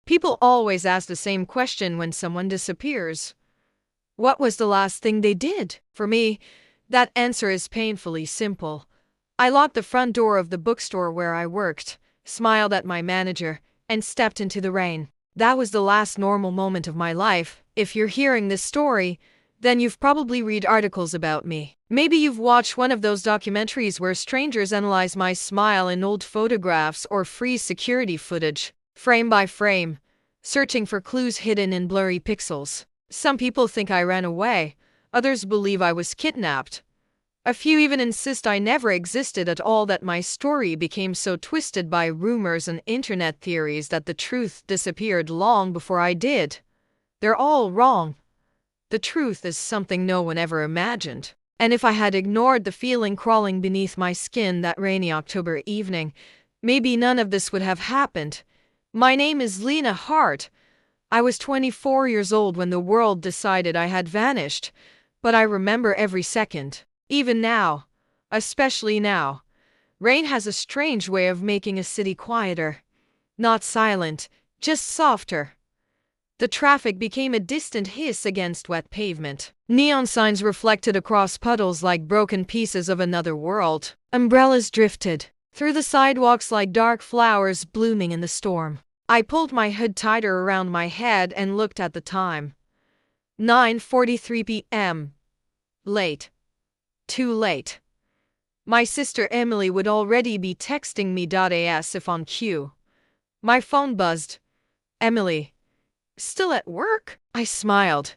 People always ask the same question when someone disappears. What was the last thing they did? For me, that answer is painfully simple. I locked the front door of the bookstore where I worked, smiled at my manager, and stepped into the rain. That was the last normal moment of my life. If you're hearing this story, then you've probably read articles about me. Maybe you've watched one of those documentaries where strangers analyze my smile in old photographs or freeze security footage, frame by frame, searching for clues hidden in blurry pixels. Some people think I ran away, others believe I was kidnapped. A few even insist I never existed at all, that my story became so twisted by rumors and internet theories that the truth disappeared long before I did. They're all wrong. The truth is something no one ever imagined. And if I had ignored the feeling crawling beneath my skin that rainy October evening, maybe none of this would have happened. My name is Lena Hart. I was 24 years old when the world decided I had vanished, but I remember every second. Even now, especially now, rain has a strange way of making a city quieter. Not silent, just softer. The traffic became a distant hiss against wet pavement. Neon signs reflected across puddles like broken pieces of another world. Umbrellas drifted through the sidewalks like dark flowers blooming in the storm. I pulled my hood tighter around my head and looked at the time. 9:43 p.m. Late. Too late. My sister Emily would already be texting me. As if on cue. My phone buzzed. Emily. Still at work? I smiled.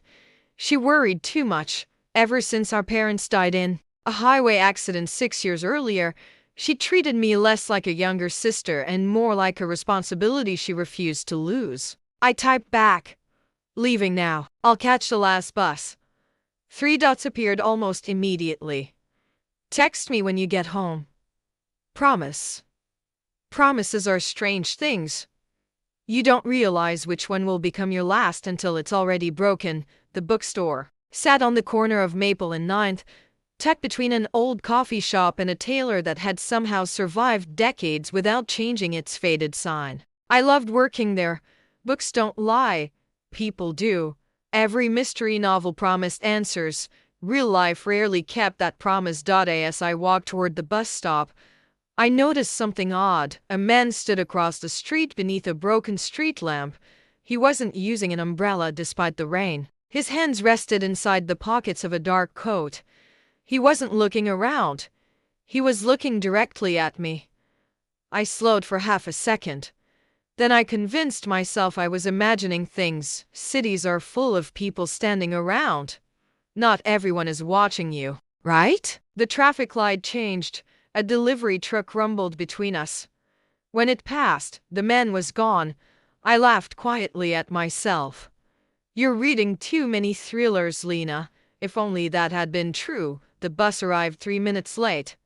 She worried too much. Ever since our parents died in a highway accident 6 years earlier, she treated me less like a younger sister and more like a responsibility she refused to lose. I typed back. Leaving now. I'll catch the last bus. 3 dots appeared almost immediately. Text me when you get home. Promise. Promises are strange things. You don't realize which one will become your last until it's already broken. The bookstore sat on the corner of Maple and 9th, tucked between an old coffee shop and a tailor that had somehow survived decades without changing its faded sign. I loved working there. Books don't lie. People do. Every mystery novel promised answers. Real life rarely kept that promise. As I walked toward the bus stop, I noticed something odd. A man stood across the street beneath a broken street lamp. He wasn't using an umbrella despite the rain. His hands rested inside the pockets of a dark coat. He wasn't looking around. He was looking directly at me. I slowed for half a second. Then I convinced myself I was imagining things. Cities are full of people standing around. Not everyone is watching you, right? The traffic light changed. A delivery truck rumbled between us. When it passed, the man was gone. I laughed quietly at myself. You're reading too many thrillers, Lena. If only that had been true. The bus arrived 3 minutes late.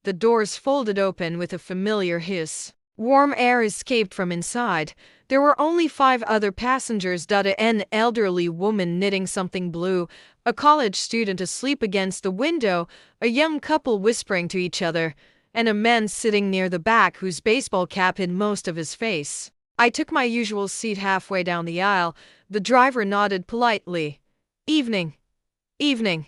The doors folded open with a familiar hiss. Warm air escaped from inside. There were only 5 other passengers. An elderly woman knitting something blue, a college student asleep against the window, a young couple whispering to each other, and a man sitting near the back whose baseball cap hid most of his face. I took my usual seat halfway down the aisle. The driver nodded politely. Evening. Evening.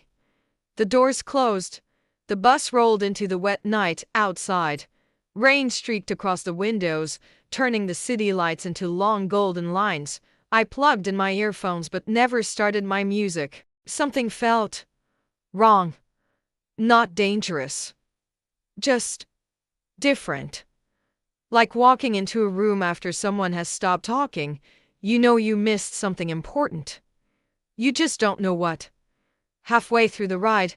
The doors closed. The bus rolled into the wet night outside. Rain streaked across the windows, turning the city lights into long golden lines. I plugged in my earphones but never started my music. Something felt wrong. Not dangerous. Just different. Like walking into a room after someone has stopped talking. You know you missed something important. You just don't know what. Halfway through the ride,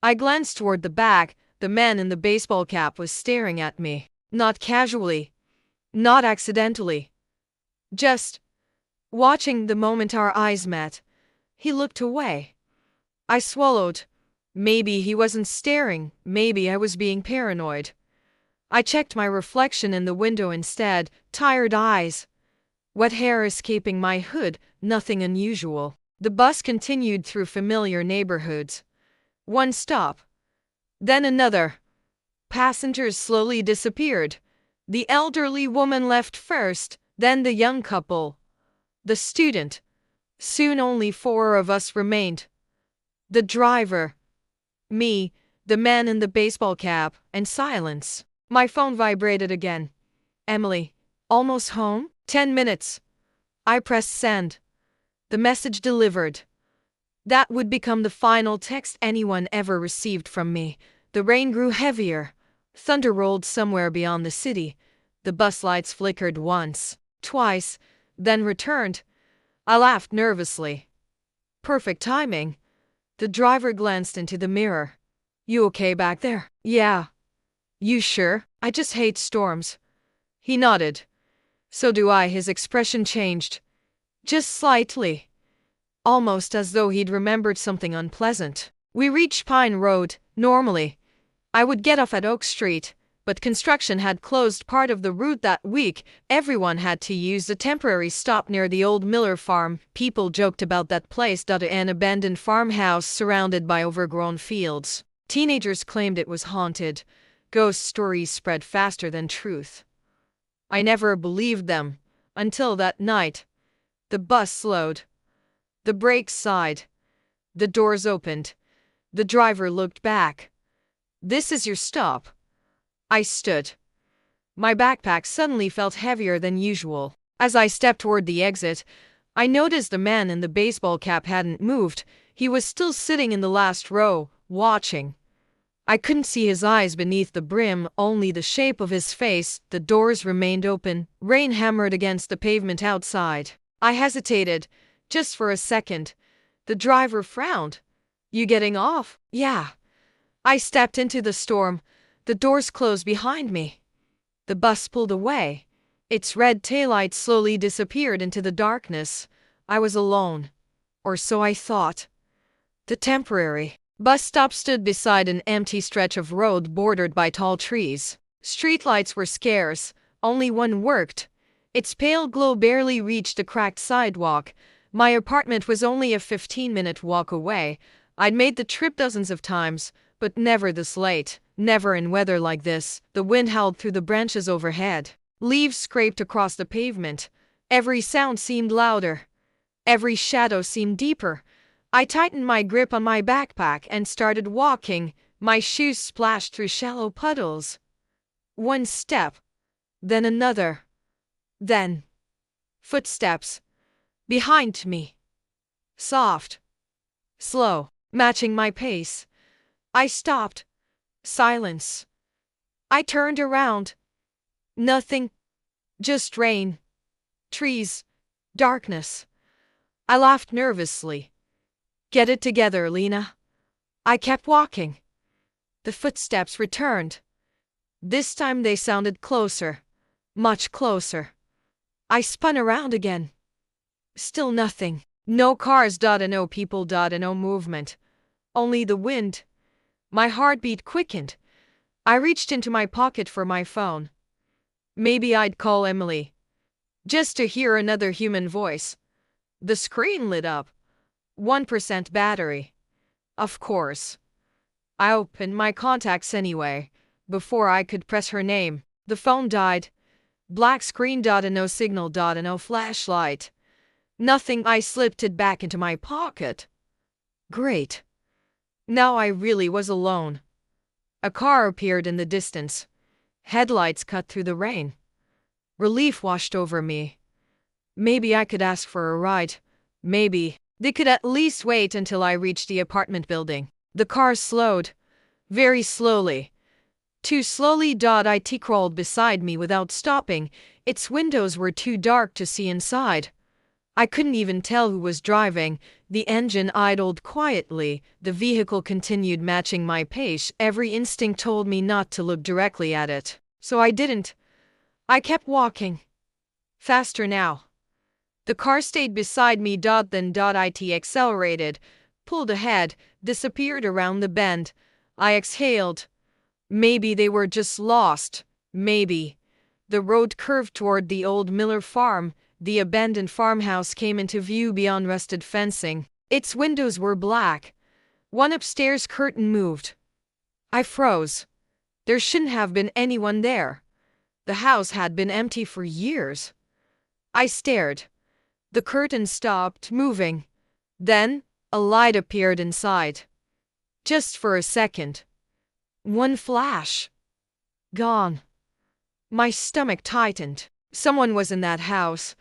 I glanced toward the back. The man in the baseball cap was staring at me. Not casually. Not accidentally. Just watching. The moment our eyes met, he looked away. I swallowed. Maybe he wasn't staring. Maybe I was being paranoid. I checked my reflection in the window instead. Tired eyes. Wet hair escaping my hood. Nothing unusual. The bus continued through familiar neighborhoods. One stop. Then another. Passengers slowly disappeared. The elderly woman left first, Then the young couple. The student. Soon only four of us remained. The driver. Me, the man in the baseball cap, and silence. My phone vibrated again. Emily. Almost home? 10 minutes. I pressed send. The message delivered. That would become the final text anyone ever received from me. The rain grew heavier. Thunder rolled somewhere beyond the city. The bus lights flickered once, twice, then returned. I laughed nervously. Perfect timing. The driver glanced into the mirror. You okay back there? Yeah. You sure? I just hate storms. He nodded. So do I. His expression changed. Just slightly. Almost as though he'd remembered something unpleasant. We reached Pine Road. Normally, I would get off at Oak Street, but construction had closed part of the route that week. Everyone had to use a temporary stop near the old Miller farm. People joked about that place, an abandoned farmhouse surrounded by overgrown fields. Teenagers claimed it was haunted. Ghost stories spread faster than truth. I never believed them, until that night. The bus slowed. The brakes sighed. The doors opened. The driver looked back. This is your stop. I stood. My backpack suddenly felt heavier than usual. As I stepped toward the exit, I noticed the man in the baseball cap hadn't moved. He was still sitting in the last row, watching. I couldn't see his eyes beneath the brim, only the shape of his face. The doors remained open. Rain hammered against the pavement outside. I hesitated, just for a second. The driver frowned. You getting off? Yeah. I stepped into the storm. The doors closed behind me. The bus pulled away. Its red taillights slowly disappeared into the darkness. I was alone. Or so I thought. The temporary bus stop stood beside an empty stretch of road bordered by tall trees. Streetlights were scarce. Only one worked. Its pale glow barely reached the cracked sidewalk. My apartment was only a 15-minute walk away. I'd made the trip dozens of times, but never this late, never in weather like this. The wind howled through the branches overhead. Leaves scraped across the pavement. Every sound seemed louder. Every shadow seemed deeper. I tightened my grip on my backpack and started walking. My shoes splashed through shallow puddles. One step, then another. Then footsteps. Behind me. Soft. Slow. Matching my pace. I stopped. Silence. I turned around. Nothing. Just rain. Trees. Darkness. I laughed nervously. Get it together, Lena. I kept walking. The footsteps returned. This time they sounded closer. Much closer. I spun around again. Still nothing. No cars, no people, no movement. Only the wind. My heartbeat quickened. I reached into my pocket for my phone. Maybe I'd call Emily. Just to hear another human voice. The screen lit up. 1% battery. Of course. I opened my contacts anyway. Before I could press her name, the phone died. Black screen, no signal, no flashlight. Nothing. I slipped it back into my pocket. Great. Now I really was alone. A car appeared in the distance. Headlights cut through the rain. Relief washed over me. Maybe I could ask for a ride. Maybe they could at least wait until I reached the apartment building. The car slowed. Very slowly. Too slowly. It crawled beside me without stopping. Its windows were too dark to see inside. I couldn't even tell who was driving. The engine idled quietly. The vehicle continued, matching my pace. Every instinct told me not to look directly at it. So I didn't. I kept walking. Faster now. The car stayed beside me. Then it accelerated, pulled ahead, disappeared around the bend. I exhaled. Maybe they were just lost. Maybe. The road curved toward the old Miller farm. The abandoned farmhouse came into view beyond rusted fencing. Its windows were black. One upstairs curtain moved. I froze. There shouldn't have been anyone there. The house had been empty for years. I stared. The curtain stopped moving. Then, a light appeared inside. Just for a second. One flash. Gone. My stomach tightened. Someone was in that house,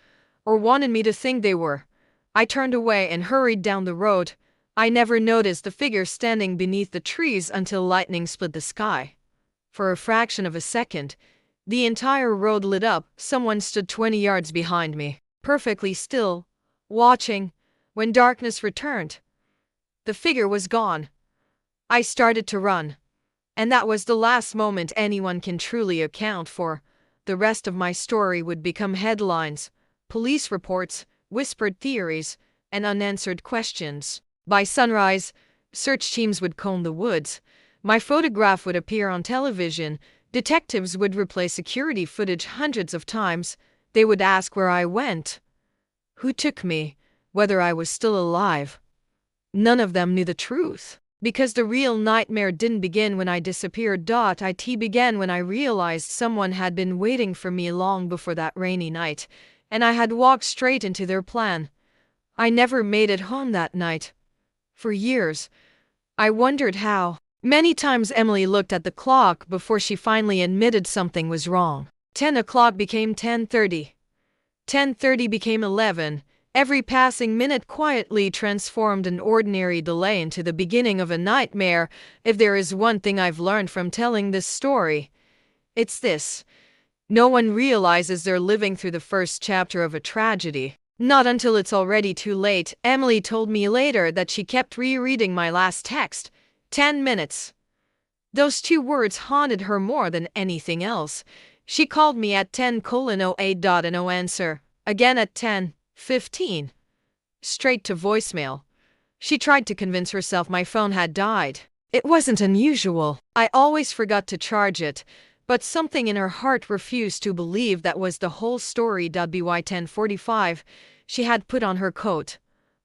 or wanted me to think they were. I turned away and hurried down the road. I never noticed the figure standing beneath the trees until lightning split the sky. For a fraction of a second, the entire road lit up. Someone stood 20 yards behind me, perfectly still, watching. When darkness returned, the figure was gone. I started to run. And that was the last moment anyone can truly account for. The rest of my story would become headlines, police reports, whispered theories, and unanswered questions. By sunrise, search teams would comb the woods. My photograph would appear on television. Detectives would replay security footage hundreds of times. They would ask where I went, who took me, whether I was still alive. None of them knew the truth. Because the real nightmare didn't begin when I disappeared. It began when I realized someone had been waiting for me long before that rainy night, and I had walked straight into their plan. I never made it home that night. For years, I wondered how. Many times Emily looked at the clock before she finally admitted something was wrong. 10 o'clock became 10:30. 10:30 became 11. Every passing minute quietly transformed an ordinary delay into the beginning of a nightmare. If there is one thing I've learned from telling this story, it's this. No one realizes they're living through the first chapter of a tragedy. Not until it's already too late. Emily told me later that she kept rereading my last text. 10 minutes. Those 2 words haunted her more than anything else. She called me at 10:08 and no answer. Again at 10:15. Straight to voicemail. She tried to convince herself my phone had died. It wasn't unusual. I always forgot to charge it, but something in her heart refused to believe that was the whole story. By 10:45, she had put on her coat.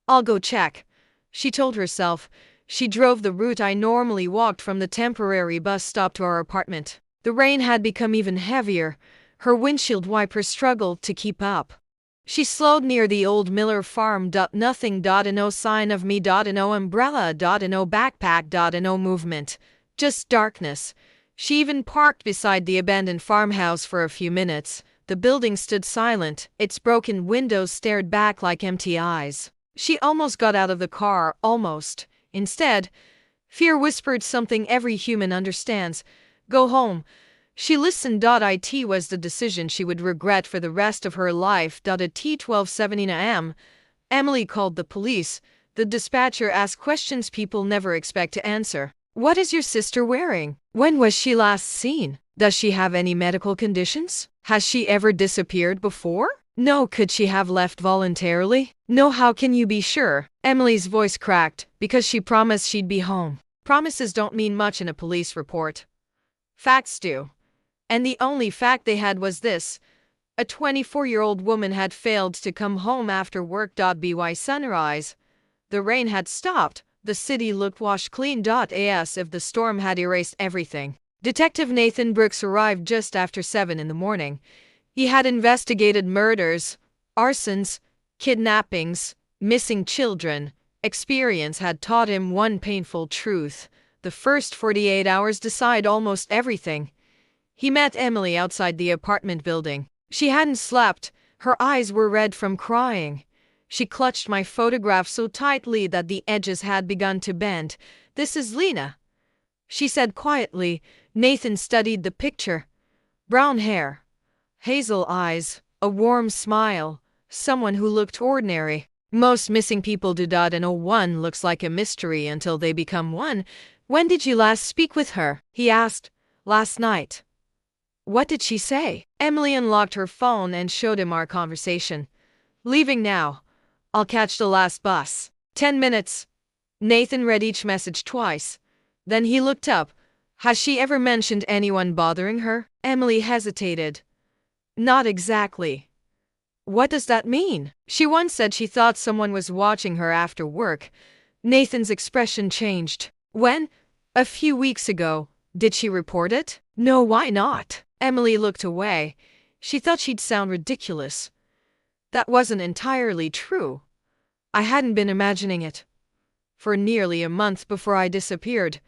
I'll go check, she told herself. She drove the route I normally walked from the temporary bus stop to our apartment. The rain had become even heavier. Her windshield wiper struggled to keep up. She slowed near the old Miller farm. Nothing. No sign of me. No umbrella. No backpack. No movement. Just darkness. She even parked beside the abandoned farmhouse for a few minutes. The building stood silent. Its broken windows stared back like empty eyes. She almost got out of the car. Almost. Instead, fear whispered something every human understands. Go home. She listened. It was the decision she would regret for the rest of her life. At 12:17 a.m., Emily called the police. The dispatcher asked questions people never expect to answer. What is your sister wearing? When was she last seen? Does she have any medical conditions? Has she ever disappeared before? No. Could she have left voluntarily? No. How can you be sure? Emily's voice cracked. Because she promised she'd be home. Promises don't mean much in a police report. Facts do. And the only fact they had was this. A 24-year-old woman had failed to come home after work. By sunrise, the rain had stopped. The city looked washed clean. As if the storm had erased everything. Detective Nathan Brooks arrived just after 7 in the morning. He had investigated murders, arsons, kidnappings, missing children. Experience had taught him one painful truth. The first 48 hours decide almost everything. He met Emily outside the apartment building. She hadn't slept. Her eyes were red from crying. She clutched my photograph so tightly that the edges had begun to bend. This is Lena, she said quietly. Nathan studied the picture. Brown hair, hazel eyes, a warm smile, someone who looked ordinary. Most missing people do. And no one looks like a mystery until they become one. When did you last speak with her? He asked. Last night. What did she say? Emily unlocked her phone and showed him our conversation. Leaving now. I'll catch the last bus. 10 minutes. Nathan read each message twice. Then he looked up. Has she ever mentioned anyone bothering her? Emily hesitated. Not exactly. What does that mean? She once said she thought someone was watching her after work. Nathan's expression changed. When? A few weeks ago. Did she report it? No, why not? Emily looked away. She thought she'd sound ridiculous. That wasn't entirely true. I hadn't been imagining it. For nearly a month before I disappeared,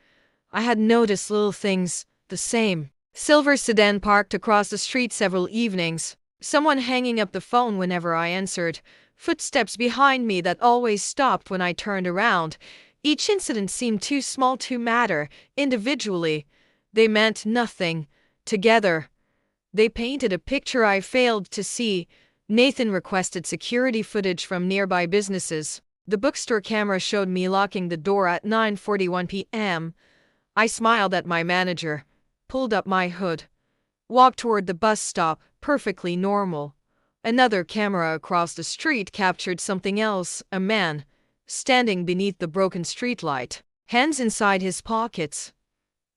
I had noticed little things, the same silver sedan parked across the street several evenings, someone hanging up the phone whenever I answered, footsteps behind me that always stopped when I turned around. Each incident seemed too small to matter individually. They meant nothing. Together, they painted a picture I failed to see. Nathan requested security footage from nearby businesses. The bookstore camera showed me locking the door at 9:41 p.m. I smiled at my manager, pulled up my hood, walked toward the bus stop, perfectly normal. Another camera across the street captured something else, a man, standing beneath the broken streetlight, hands inside his pockets,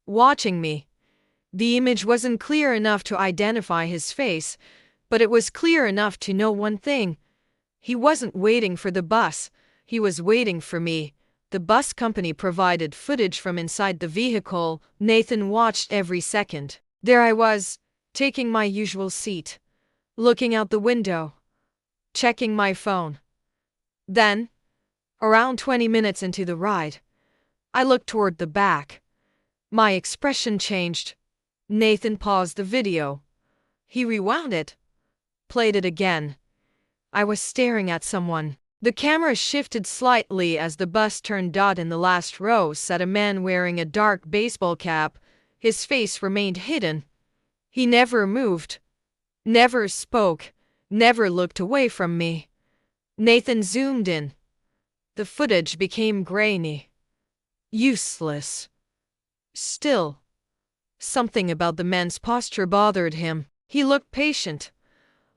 watching me. The image wasn't clear enough to identify his face, but it was clear enough to know one thing. He wasn't waiting for the bus, he was waiting for me. The bus company provided footage from inside the vehicle. Nathan watched every second. There I was, taking my usual seat, looking out the window, checking my phone. Then, around 20 minutes into the ride, I looked toward the back. My expression changed. Nathan paused the video. He rewound it, played it again. I was staring at someone. The camera shifted slightly as the bus turned. In the last row sat a man wearing a dark baseball cap. His face remained hidden. He never moved, never spoke, never looked away from me. Nathan zoomed in. The footage became grainy, useless. Still, something about the man's posture bothered him. He looked patient,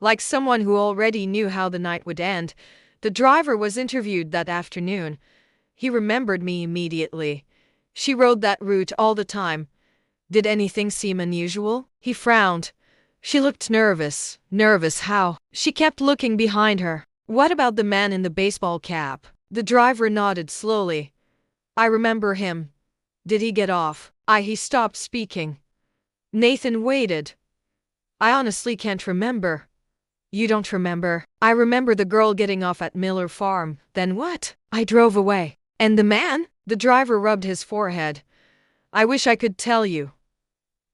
like someone who already knew how the night would end. The driver was interviewed that afternoon. He remembered me immediately. She rode that route all the time. Did anything seem unusual? He frowned. She looked nervous. Nervous how? She kept looking behind her. What about the man in the baseball cap? The driver nodded slowly. I remember him. Did he get off? He stopped speaking. Nathan waited. I honestly can't remember. You don't remember? I remember the girl getting off at Miller Farm. Then what? I drove away. And the man? The driver rubbed his forehead. I wish I could tell you.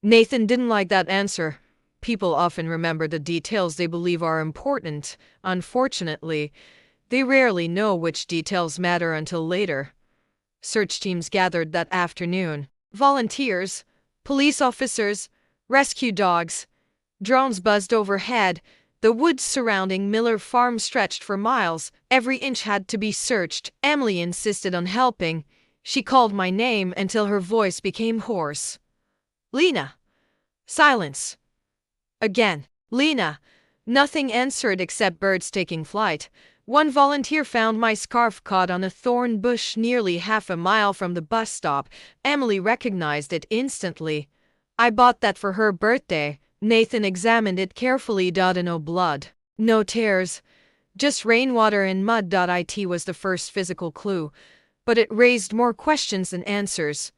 Nathan didn't like that answer. People often remember the details they believe are important. Unfortunately, they rarely know which details matter until later. Search teams gathered that afternoon. Volunteers, police officers, rescue dogs. Drones buzzed overhead. The woods surrounding Miller Farm stretched for miles. Every inch had to be searched. Emily insisted on helping. She called my name until her voice became hoarse. Lena. Silence. Again. Lena. Nothing answered except birds taking flight. One volunteer found my scarf caught on a thorn bush nearly half a mile from the bus stop. Emily recognized it instantly. I bought that for her birthday. Nathan examined it carefully. No blood, no tears, just rainwater and mud. It was the first physical clue, but it raised more questions than answers.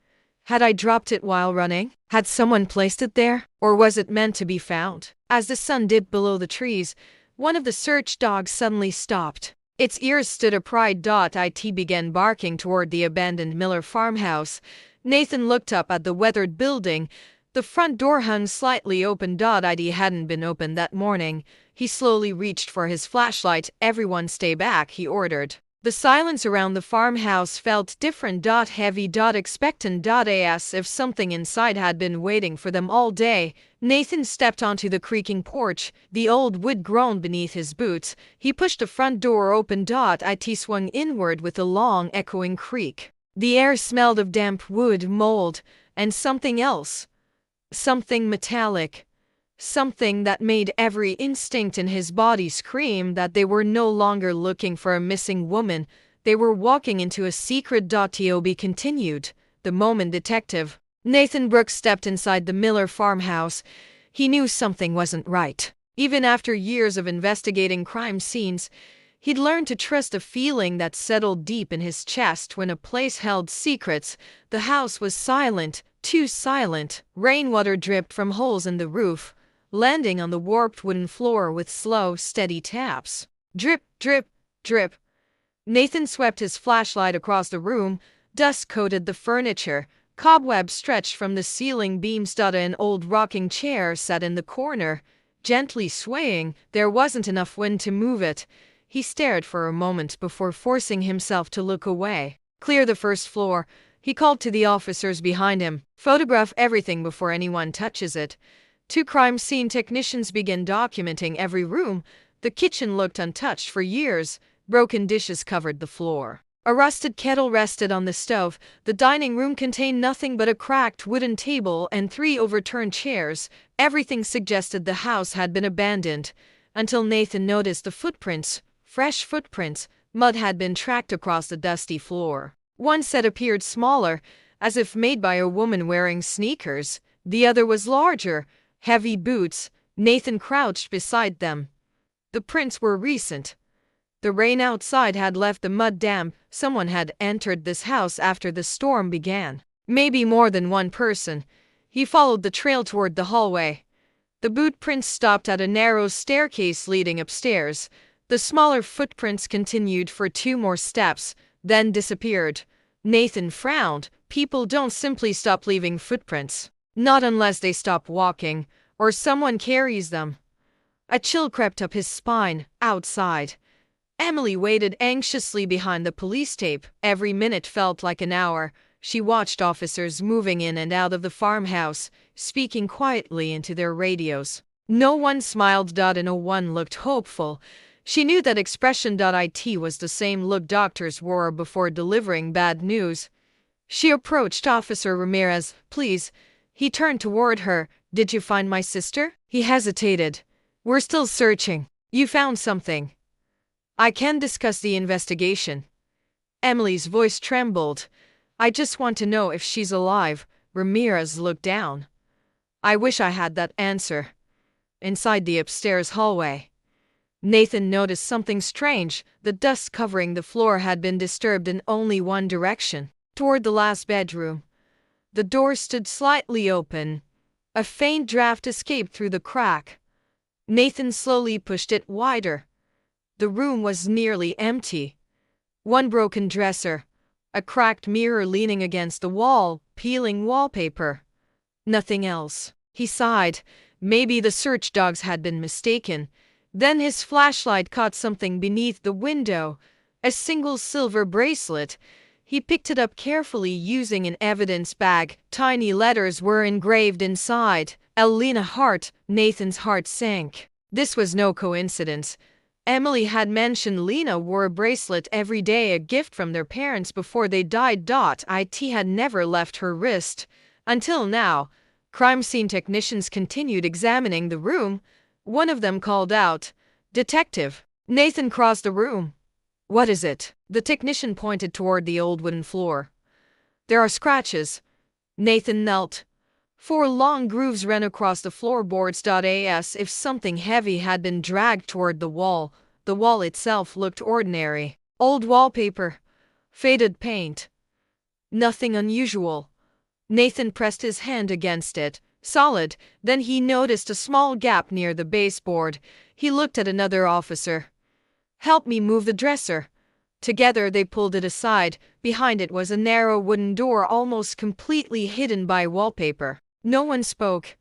Had I dropped it while running? Had someone placed it there? Or was it meant to be found? As the sun dipped below the trees, one of the search dogs suddenly stopped. Its ears stood upright. It began barking toward the abandoned Miller farmhouse. Nathan looked up at the weathered building. The front door hung slightly open. It hadn't been opened that morning. He slowly reached for his flashlight. Everyone stay back, he ordered. The silence around the farmhouse felt different. Heavy. Expectant. As if something inside had been waiting for them all day. Nathan stepped onto the creaking porch. The old wood groaned beneath his boots. He pushed the front door open. It swung inward with a long, echoing creak. The air smelled of damp wood, mold, and something else. Something metallic. Something that made every instinct in his body scream that they were no longer looking for a missing woman. They were walking into a secret. Tob continued. The moment Detective Nathan Brooks stepped inside the Miller farmhouse, he knew something wasn't right. Even after years of investigating crime scenes, he'd learned to trust a feeling that settled deep in his chest when a place held secrets. The house was silent, too silent. Rainwater dripped from holes in the roof, landing on the warped wooden floor with slow, steady taps. Drip, drip, drip. Nathan swept his flashlight across the room. Dust coated the furniture. Cobwebs stretched from the ceiling beams. An old rocking chair sat in the corner, gently swaying. There wasn't enough wind to move it. He stared for a moment before forcing himself to look away. Clear the first floor, he called to the officers behind him. Photograph everything before anyone touches it. 2 crime scene technicians began documenting every room. The kitchen looked untouched for years. Broken dishes covered the floor. A rusted kettle rested on the stove. The dining room contained nothing but a cracked wooden table and 3 overturned chairs. Everything suggested the house had been abandoned, until Nathan noticed the footprints. Fresh footprints. Mud had been tracked across the dusty floor. One set appeared smaller, as if made by a woman wearing sneakers. The other was larger, heavy boots. Nathan crouched beside them. The prints were recent. The rain outside had left the mud damp. Someone had entered this house after the storm began. Maybe more than one person. He followed the trail toward the hallway. The boot prints stopped at a narrow staircase leading upstairs. The smaller footprints continued for 2 more steps, then disappeared. Nathan frowned. People don't simply stop leaving footprints. Not unless they stop walking, or someone carries them. A chill crept up his spine. Outside, Emily waited anxiously behind the police tape. Every minute felt like an hour. She watched officers moving in and out of the farmhouse, speaking quietly into their radios. No one smiled. No one looked hopeful. She knew that expression. It was the same look doctors wore before delivering bad news. She approached Officer Ramirez. Please. He turned toward her. Did you find my sister? He hesitated. We're still searching. You found something? I can discuss the investigation. Emily's voice trembled. I just want to know if she's alive. Ramirez looked down. I wish I had that answer. Inside the upstairs hallway, Nathan noticed something strange. The dust covering the floor had been disturbed in only one direction, toward the last bedroom. The door stood slightly open. A faint draft escaped through the crack. Nathan slowly pushed it wider. The room was nearly empty. One broken dresser, a cracked mirror leaning against the wall, peeling wallpaper. Nothing else. He sighed. Maybe the search dogs had been mistaken. Then his flashlight caught something beneath the window, a single silver bracelet. He picked it up carefully using an evidence bag. Tiny letters were engraved inside. Elena Hart. Nathan's heart sank. This was no coincidence. Emily had mentioned Lena wore a bracelet every day, a gift from their parents before they died. It had never left her wrist. Until now. Crime scene technicians continued examining the room. One of them called out, "Detective." Nathan crossed the room. What is it? The technician pointed toward the old wooden floor. There are scratches. Nathan knelt. 4 long grooves ran across the floorboards. As if something heavy had been dragged toward the wall. The wall itself looked ordinary. Old wallpaper. Faded paint. Nothing unusual. Nathan pressed his hand against it. Solid. Then he noticed a small gap near the baseboard. He looked at another officer. Help me move the dresser. Together they pulled it aside. Behind it was a narrow wooden door almost completely hidden by wallpaper. No one spoke.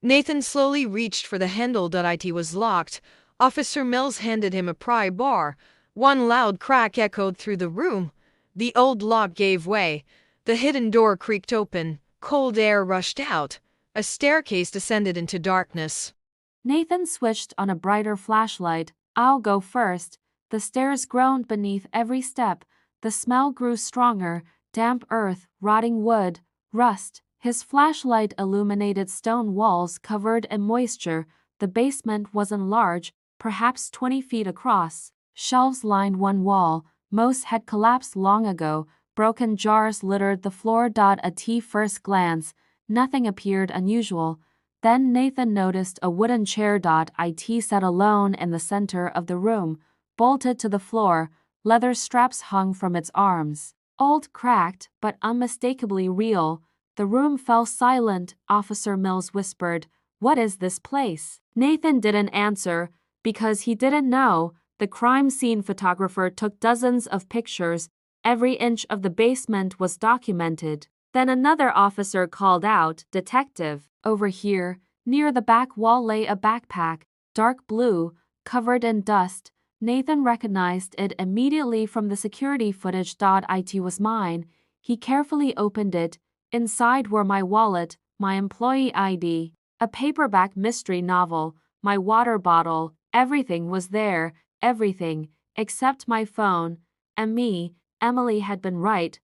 Nathan slowly reached for the handle. It was locked. Officer Mills handed him a pry bar. One loud crack echoed through the room. The old lock gave way. The hidden door creaked open. Cold air rushed out. A staircase descended into darkness. Nathan switched on a brighter flashlight. I'll go first. The stairs groaned beneath every step. The smell grew stronger. Damp earth, rotting wood, rust. His flashlight illuminated stone walls covered in moisture. The basement wasn't large, perhaps 20 feet across. Shelves lined one wall. Most had collapsed long ago. Broken jars littered the floor. At first glance, nothing appeared unusual. Then Nathan noticed a wooden chair. It sat alone in the center of the room, bolted to the floor. Leather straps hung from its arms. Old, cracked, but unmistakably real. The room fell silent. Officer Mills whispered, "What is this place?" Nathan didn't answer, because he didn't know. The crime scene photographer took dozens of pictures. Every inch of the basement was documented. Then another officer called out, "Detective, over here." Near the back wall lay a backpack, dark blue, covered in dust. Nathan recognized it immediately from the security footage. It was mine. He carefully opened it. Inside were my wallet, my employee ID, a paperback mystery novel, my water bottle. Everything was there, everything, except my phone. And me. Emily had been right.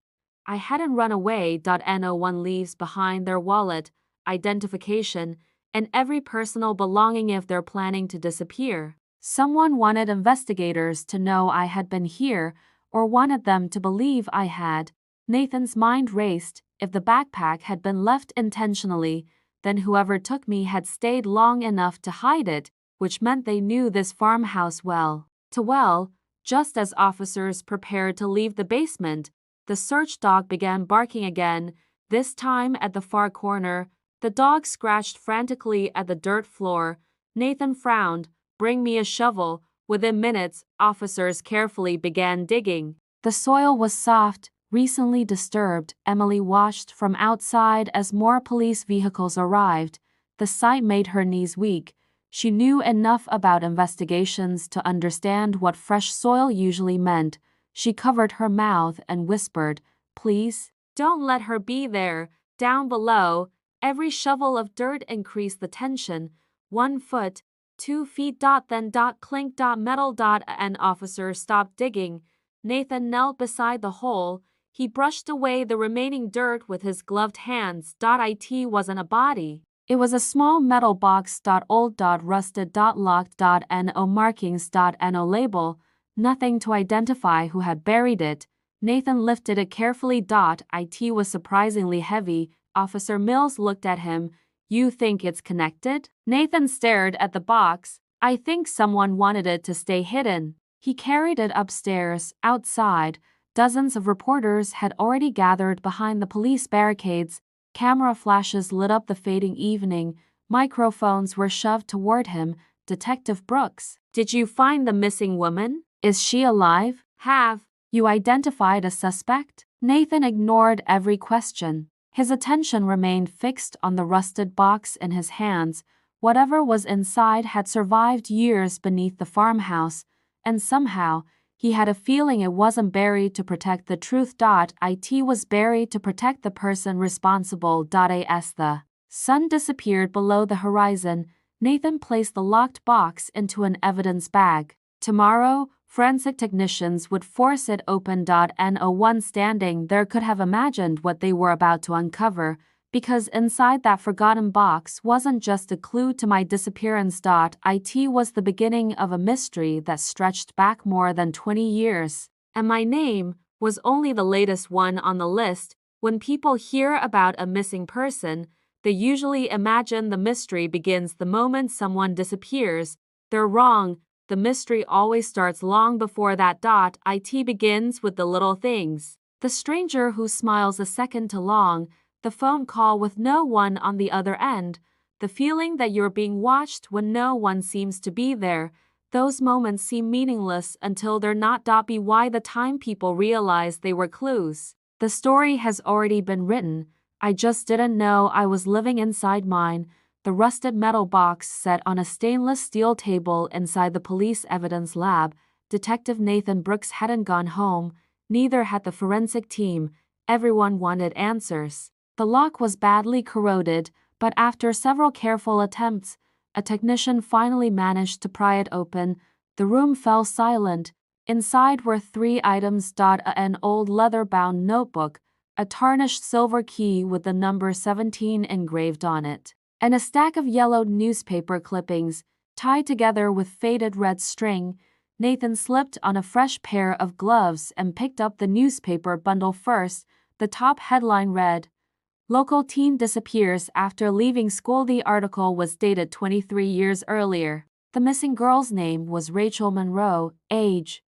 I hadn't run away. No one leaves behind their wallet, identification, and every personal belonging if they're planning to disappear. Someone wanted investigators to know I had been here, or wanted them to believe I had. Nathan's mind raced. If the backpack had been left intentionally, then whoever took me had stayed long enough to hide it, which meant they knew this farmhouse well. Just as officers prepared to leave the basement, the search dog began barking again, this time at the far corner. The dog scratched frantically at the dirt floor. Nathan frowned. "Bring me a shovel." Within minutes, officers carefully began digging. The soil was soft, recently disturbed. Emily watched from outside as more police vehicles arrived. The sight made her knees weak. She knew enough about investigations to understand what fresh soil usually meant. She covered her mouth and whispered, "Please, don't let her be there." Down below, every shovel of dirt increased the tension. 1 foot, 2 feet. Then clink. Metal. An officer stopped digging. Nathan knelt beside the hole. He brushed away the remaining dirt with his gloved hands. It wasn't a body. It was a small metal box. Old. Rusted. Locked. No markings. No label. Nothing to identify who had buried it. Nathan lifted it carefully. It was surprisingly heavy. Officer Mills looked at him. "You think it's connected?" Nathan stared at the box. "I think someone wanted it to stay hidden." He carried it upstairs. Outside, dozens of reporters had already gathered behind the police barricades. Camera flashes lit up the fading evening. Microphones were shoved toward him. "Detective Brooks, did you find the missing woman? Is she alive? Have you identified a suspect?" Nathan ignored every question. His attention remained fixed on the rusted box in his hands. Whatever was inside had survived years beneath the farmhouse, and somehow, he had a feeling it wasn't buried to protect the truth. It was buried to protect the person responsible. As the sun disappeared below the horizon, Nathan placed the locked box into an evidence bag. Tomorrow, forensic technicians would force it open. No one standing there could have imagined what they were about to uncover, because inside that forgotten box wasn't just a clue to my disappearance. It was the beginning of a mystery that stretched back more than 20 years. And my name was only the latest one on the list. When people hear about a missing person, they usually imagine the mystery begins the moment someone disappears. They're wrong. The mystery always starts long before that. It begins with the little things. The stranger who smiles a second too long, the phone call with no one on the other end, the feeling that you're being watched when no one seems to be there. Those moments seem meaningless until they're not. By the time people realize they were clues, the story has already been written. I just didn't know I was living inside mine. The rusted metal box set on a stainless steel table inside the police evidence lab. Detective Nathan Brooks hadn't gone home, neither had the forensic team. Everyone wanted answers. The lock was badly corroded, but after several careful attempts, a technician finally managed to pry it open. The room fell silent. Inside were 3 items. An old leather-bound notebook, a tarnished silver key with the number 17 engraved on it, and a stack of yellowed newspaper clippings, tied together with faded red string. Nathan slipped on a fresh pair of gloves and picked up the newspaper bundle first. The top headline read, "Local teen disappears after leaving school." The article was dated 23 years earlier. The missing girl's name was Rachel Monroe, age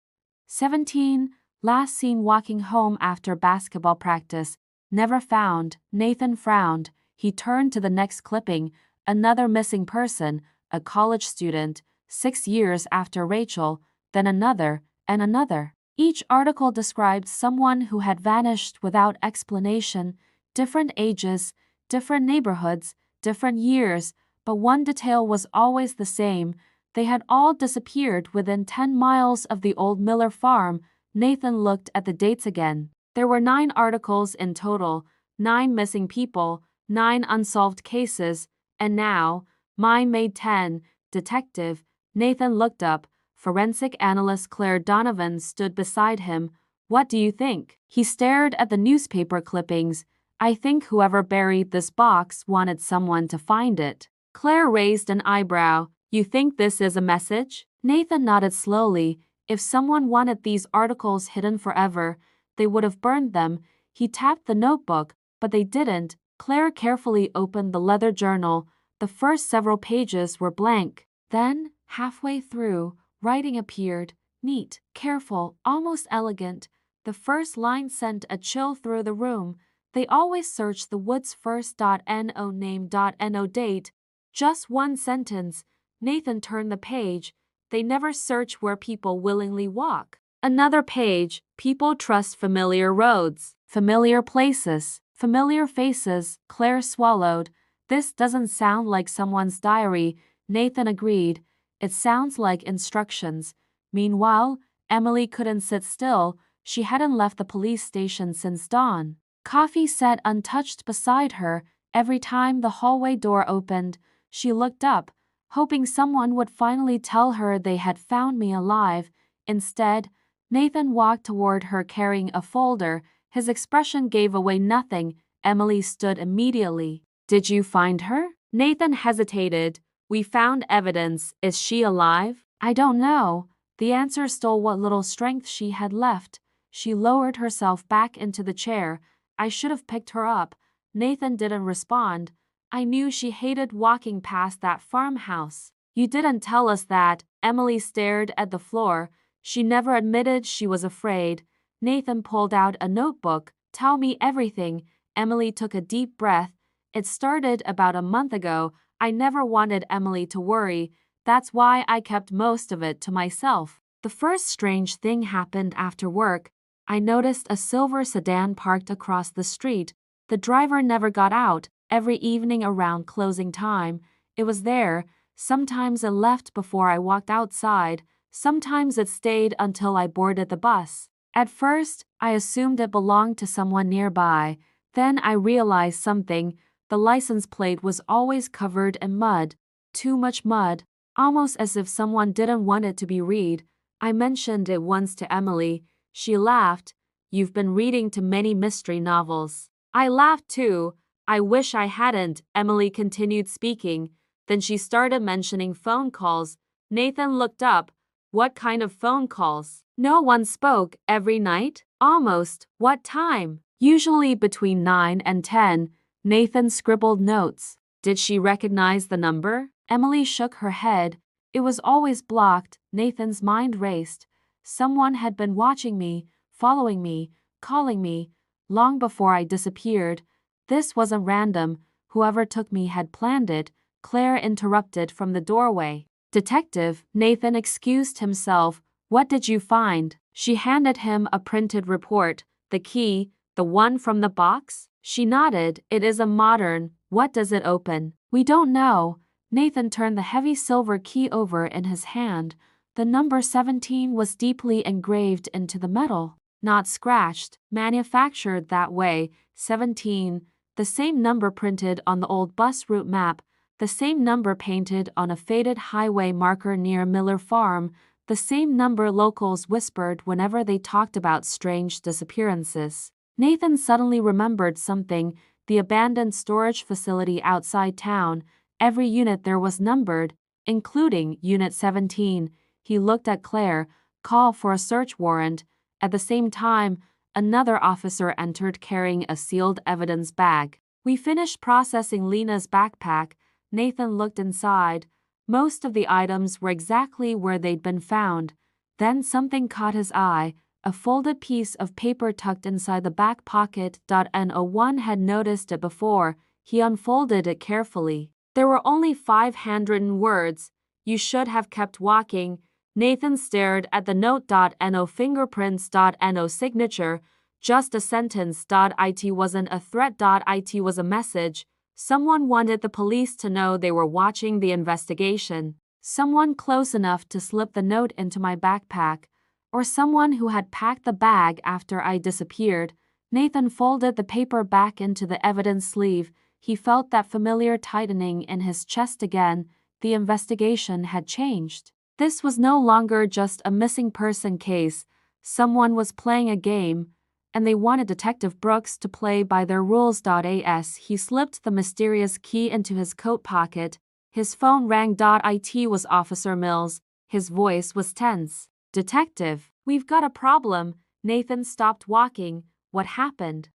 17, last seen walking home after basketball practice, never found. Nathan frowned. He turned to the next clipping, another missing person, a college student, 6 years after Rachel. then another, and another. Each article described someone who had vanished without explanation, different ages, different neighborhoods, different years, but one detail was always the same. They had all disappeared within 10 miles of the old Miller farm. Nathan looked at the dates again. There were 9 articles in total, 9 missing people, 9 unsolved cases, and now, mine made 10. Detective, Nathan looked up. Forensic analyst Claire Donovan stood beside him. What do you think? He stared at the newspaper clippings. I think whoever buried this box wanted someone to find it. Claire raised an eyebrow. You think this is a message? Nathan nodded slowly. If someone wanted these articles hidden forever, they would have burned them. He tapped the notebook, but they didn't. Claire carefully opened the leather journal. The first several pages were blank. Then, halfway through, writing appeared, neat, careful, almost elegant. The first line sent a chill through the room. They always search the woods first. No name, no date. Just one sentence. Nathan turned the page. They never search where people willingly walk. Another page. People trust familiar roads, familiar places, familiar faces. Claire swallowed. This doesn't sound like someone's diary. Nathan agreed. It sounds like instructions. Meanwhile, Emily couldn't sit still. She hadn't left the police station since dawn. Coffee sat untouched beside her. Every time the hallway door opened, she looked up, hoping someone would finally tell her they had found me alive. Instead, Nathan walked toward her carrying a folder. His expression gave away nothing. Emily stood immediately. Did you find her? Nathan hesitated. We found evidence. Is she alive? I don't know. The answer stole what little strength she had left. She lowered herself back into the chair. I should have picked her up. Nathan didn't respond. I knew she hated walking past that farmhouse. You didn't tell us that. Emily stared at the floor. She never admitted she was afraid. Nathan pulled out a notebook. Tell me everything. Emily took a deep breath. It started about a month ago. I never wanted Emily to worry. That's why I kept most of it to myself. The first strange thing happened after work. I noticed a silver sedan parked across the street. The driver never got out. Every evening around closing time, it was there. Sometimes it left before I walked outside. Sometimes it stayed until I boarded the bus. At first, I assumed it belonged to someone nearby. Then I realized something. The license plate was always covered in mud. Too much mud, almost as if someone didn't want it to be read. I mentioned it once to Emily. She laughed. You've been reading too many mystery novels. I laughed too. I wish I hadn't. Emily continued speaking. Then she started mentioning phone calls. Nathan looked up. What kind of phone calls? No one spoke. Every night? Almost. What time? Usually between 9 and 10. Nathan scribbled notes. Did she recognize the number? Emily shook her head. It was always blocked. Nathan's mind raced. Someone had been watching me, following me, calling me, long before I disappeared. This wasn't random. Whoever took me had planned it. Claire interrupted from the doorway. Detective, Nathan excused himself. What did you find? She handed him a printed report. The key, the one from the box? She nodded. It is a modern. What does it open? We don't know. Nathan turned the heavy silver key over in his hand. The number 17 was deeply engraved into the metal. Not scratched, manufactured that way. 17. The same number printed on the old bus route map. The same number painted on a faded highway marker near Miller Farm. The same number locals whispered whenever they talked about strange disappearances. Nathan suddenly remembered something. The abandoned storage facility outside town. Every unit there was numbered, including Unit 17. He looked at Claire. Call for a search warrant. At the same time, another officer entered carrying a sealed evidence bag. We finished processing Lena's backpack. Nathan looked inside. Most of the items were exactly where they'd been found. Then something caught his eye. A folded piece of paper tucked inside the back pocket. No one had noticed it before. He unfolded it carefully. There were only 5 handwritten words. You should have kept walking. Nathan stared at the note.no fingerprints.no signature. Just a sentence. It wasn't a threat. It was a message. Someone wanted the police to know they were watching the investigation. Someone close enough to slip the note into my backpack, or someone who had packed the bag after I disappeared. Nathan folded the paper back into the evidence sleeve. He felt that familiar tightening in his chest again. The investigation had changed. This was no longer just a missing person case. Someone was playing a game, and they wanted Detective Brooks to play by their rules. As he slipped the mysterious key into his coat pocket, his phone rang. It was Officer Mills. His voice was tense. "Detective, we've got a problem." Nathan stopped walking. "What happened?"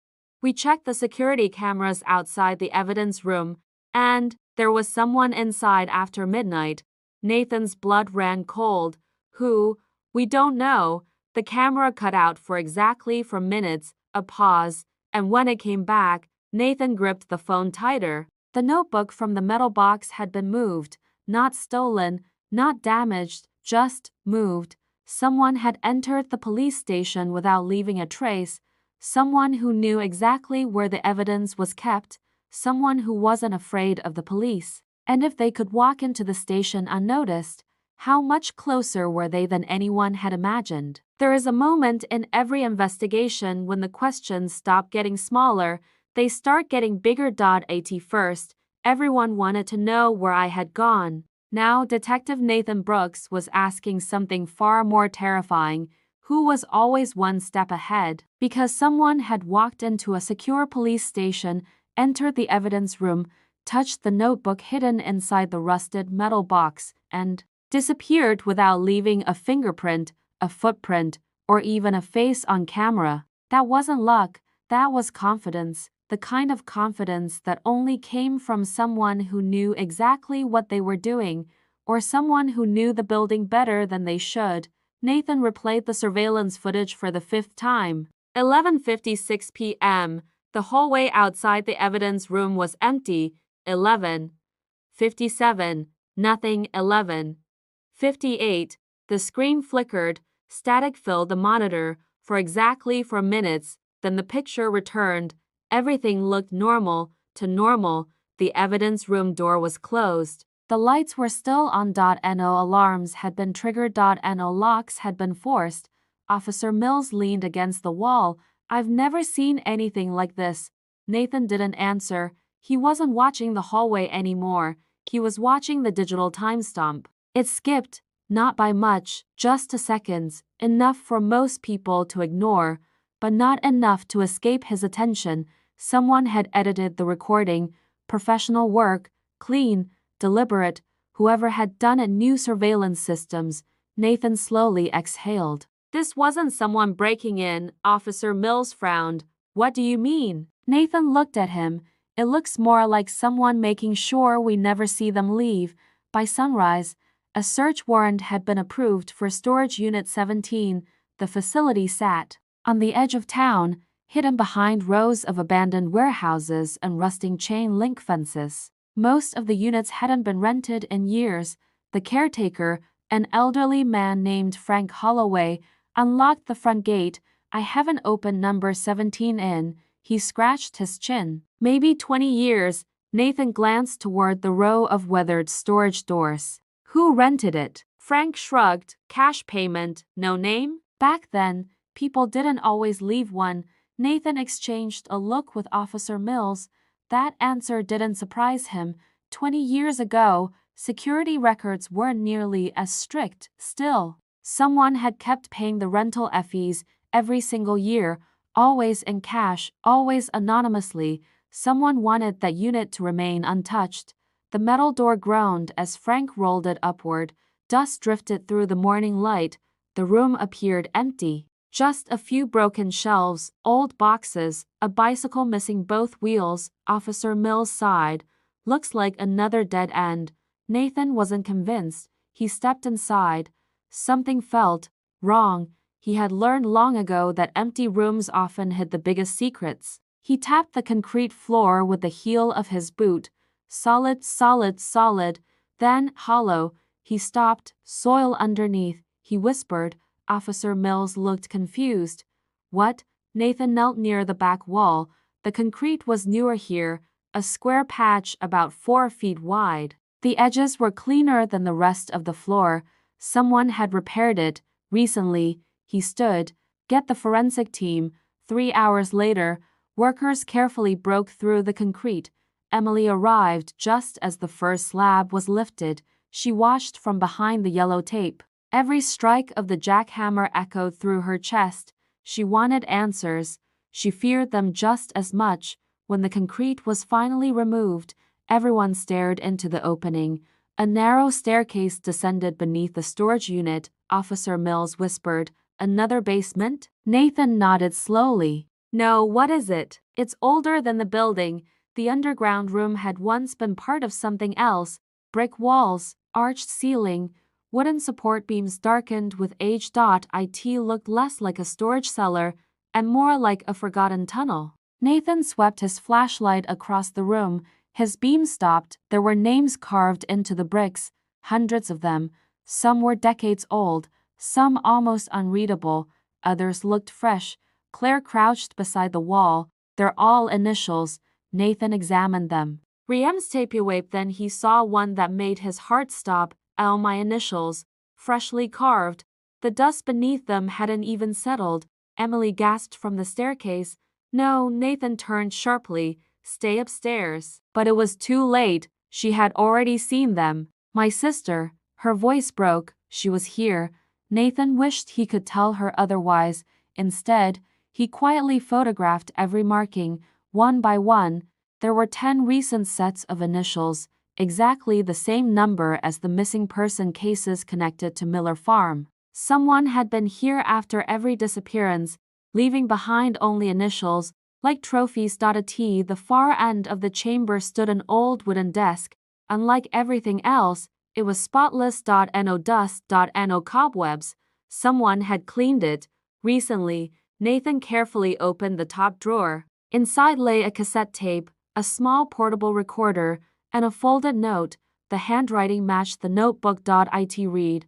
"We checked the security cameras outside the evidence room, and there was someone inside after midnight." Nathan's blood ran cold. "Who?" "We don't know." The camera cut out for exactly 4 minutes, a pause, and when it came back, Nathan gripped the phone tighter. The notebook from the metal box had been moved, not stolen, not damaged, just moved. Someone had entered the police station without leaving a trace. Someone who knew exactly where the evidence was kept. Someone who wasn't afraid of the police. And if they could walk into the station unnoticed, how much closer were they than anyone had imagined? There is a moment in every investigation when the questions stop getting smaller, they start getting bigger. At first, everyone wanted to know where I had gone. Now Detective Nathan Brooks was asking something far more terrifying. Who was always one step ahead? Because someone had walked into a secure police station, entered the evidence room, touched the notebook hidden inside the rusted metal box, and disappeared without leaving a fingerprint, a footprint, or even a face on camera. That wasn't luck, that was confidence, the kind of confidence that only came from someone who knew exactly what they were doing, or someone who knew the building better than they should. Nathan replayed the surveillance footage for the 5th time. 11:56 p.m. The hallway outside the evidence room was empty. 11:57. Nothing. 11:58. The screen flickered. Static filled the monitor for exactly 4 minutes. Then the picture returned. Everything looked normal to normal. The evidence room door was closed. The lights were still on. No alarms had been triggered. No locks had been forced. Officer Mills leaned against the wall. "I've never seen anything like this." Nathan didn't answer. He wasn't watching the hallway anymore. He was watching the digital timestamp. It skipped, not by much, just 2 seconds, enough for most people to ignore, but not enough to escape his attention. Someone had edited the recording. Professional work, clean, deliberate. Whoever had done it knew surveillance systems. Nathan slowly exhaled. "This wasn't someone breaking in." Officer Mills frowned. "What do you mean?" Nathan looked at him. "It looks more like someone making sure we never see them leave." By sunrise, a search warrant had been approved for Storage Unit 17. The facility sat on the edge of town, hidden behind rows of abandoned warehouses and rusting chain link fences. Most of the units hadn't been rented in years. The caretaker, an elderly man named Frank Holloway, unlocked the front gate. "I haven't opened number 17 in." He scratched his chin. "Maybe 20 years. Nathan glanced toward the row of weathered storage doors. "Who rented it?" Frank shrugged. "Cash payment, no name?" "Back then, people didn't always leave one." Nathan exchanged a look with Officer Mills. That answer didn't surprise him. 20 years ago, security records weren't nearly as strict. Still, someone had kept paying the rental fees every single year, always in cash, always anonymously. Someone wanted that unit to remain untouched. The metal door groaned as Frank rolled it upward. Dust drifted through the morning light. The room appeared empty. Just a few broken shelves, old boxes, a bicycle missing both wheels. Officer Mills sighed. "Looks like another dead end." Nathan wasn't convinced. He stepped inside. Something felt wrong. He had learned long ago that empty rooms often hid the biggest secrets. He tapped the concrete floor with the heel of his boot. Solid, solid, solid, then hollow. He stopped, soil underneath. he whispered. Officer Mills looked confused. What? Nathan knelt near the back wall. The concrete was newer here, a square patch about 4 feet wide. The edges were cleaner than the rest of the floor. Someone had repaired it recently. He stood. Get the forensic team. 3 hours later, workers carefully broke through the concrete. Emily arrived just as the first slab was lifted. She watched from behind the yellow tape. Every strike of the jackhammer echoed through her chest. She wanted answers. She feared them just as much. When the concrete was finally removed, everyone stared into the opening. A narrow staircase descended beneath the storage unit. Officer Mills whispered, "Another basement?" Nathan nodded slowly. "No, what is it? It's older than the building. The underground room had once been part of something else. Brick walls, arched ceiling, wooden support beams darkened with age. It looked less like a storage cellar and more like a forgotten tunnel." Nathan swept his flashlight across the room. His beam stopped. There were names carved into the bricks, hundreds of them. Some were decades old, some almost unreadable, others looked fresh. Claire crouched beside the wall. "They're all initials." Nathan examined them. Riem's tape. Then he saw one that made his heart stop. "L, my initials, freshly carved." The dust beneath them hadn't even settled. Emily gasped from the staircase. "No," Nathan turned sharply. "Stay upstairs." But it was too late. She had already seen them. "My sister." Her voice broke. She was here. Nathan wished he could tell her otherwise. Instead, he quietly photographed every marking, one by one. There were 10 recent sets of initials, exactly the same number as the missing person cases connected to Miller Farm. Someone had been here after every disappearance, leaving behind only initials, like trophies. At the far end of the chamber stood an old wooden desk. Unlike everything else, it was spotless. No dust. No cobwebs. Someone had cleaned it recently. Nathan carefully opened the top drawer. Inside lay a cassette tape, a small portable recorder, and a folded note. The handwriting matched the notebook. It read,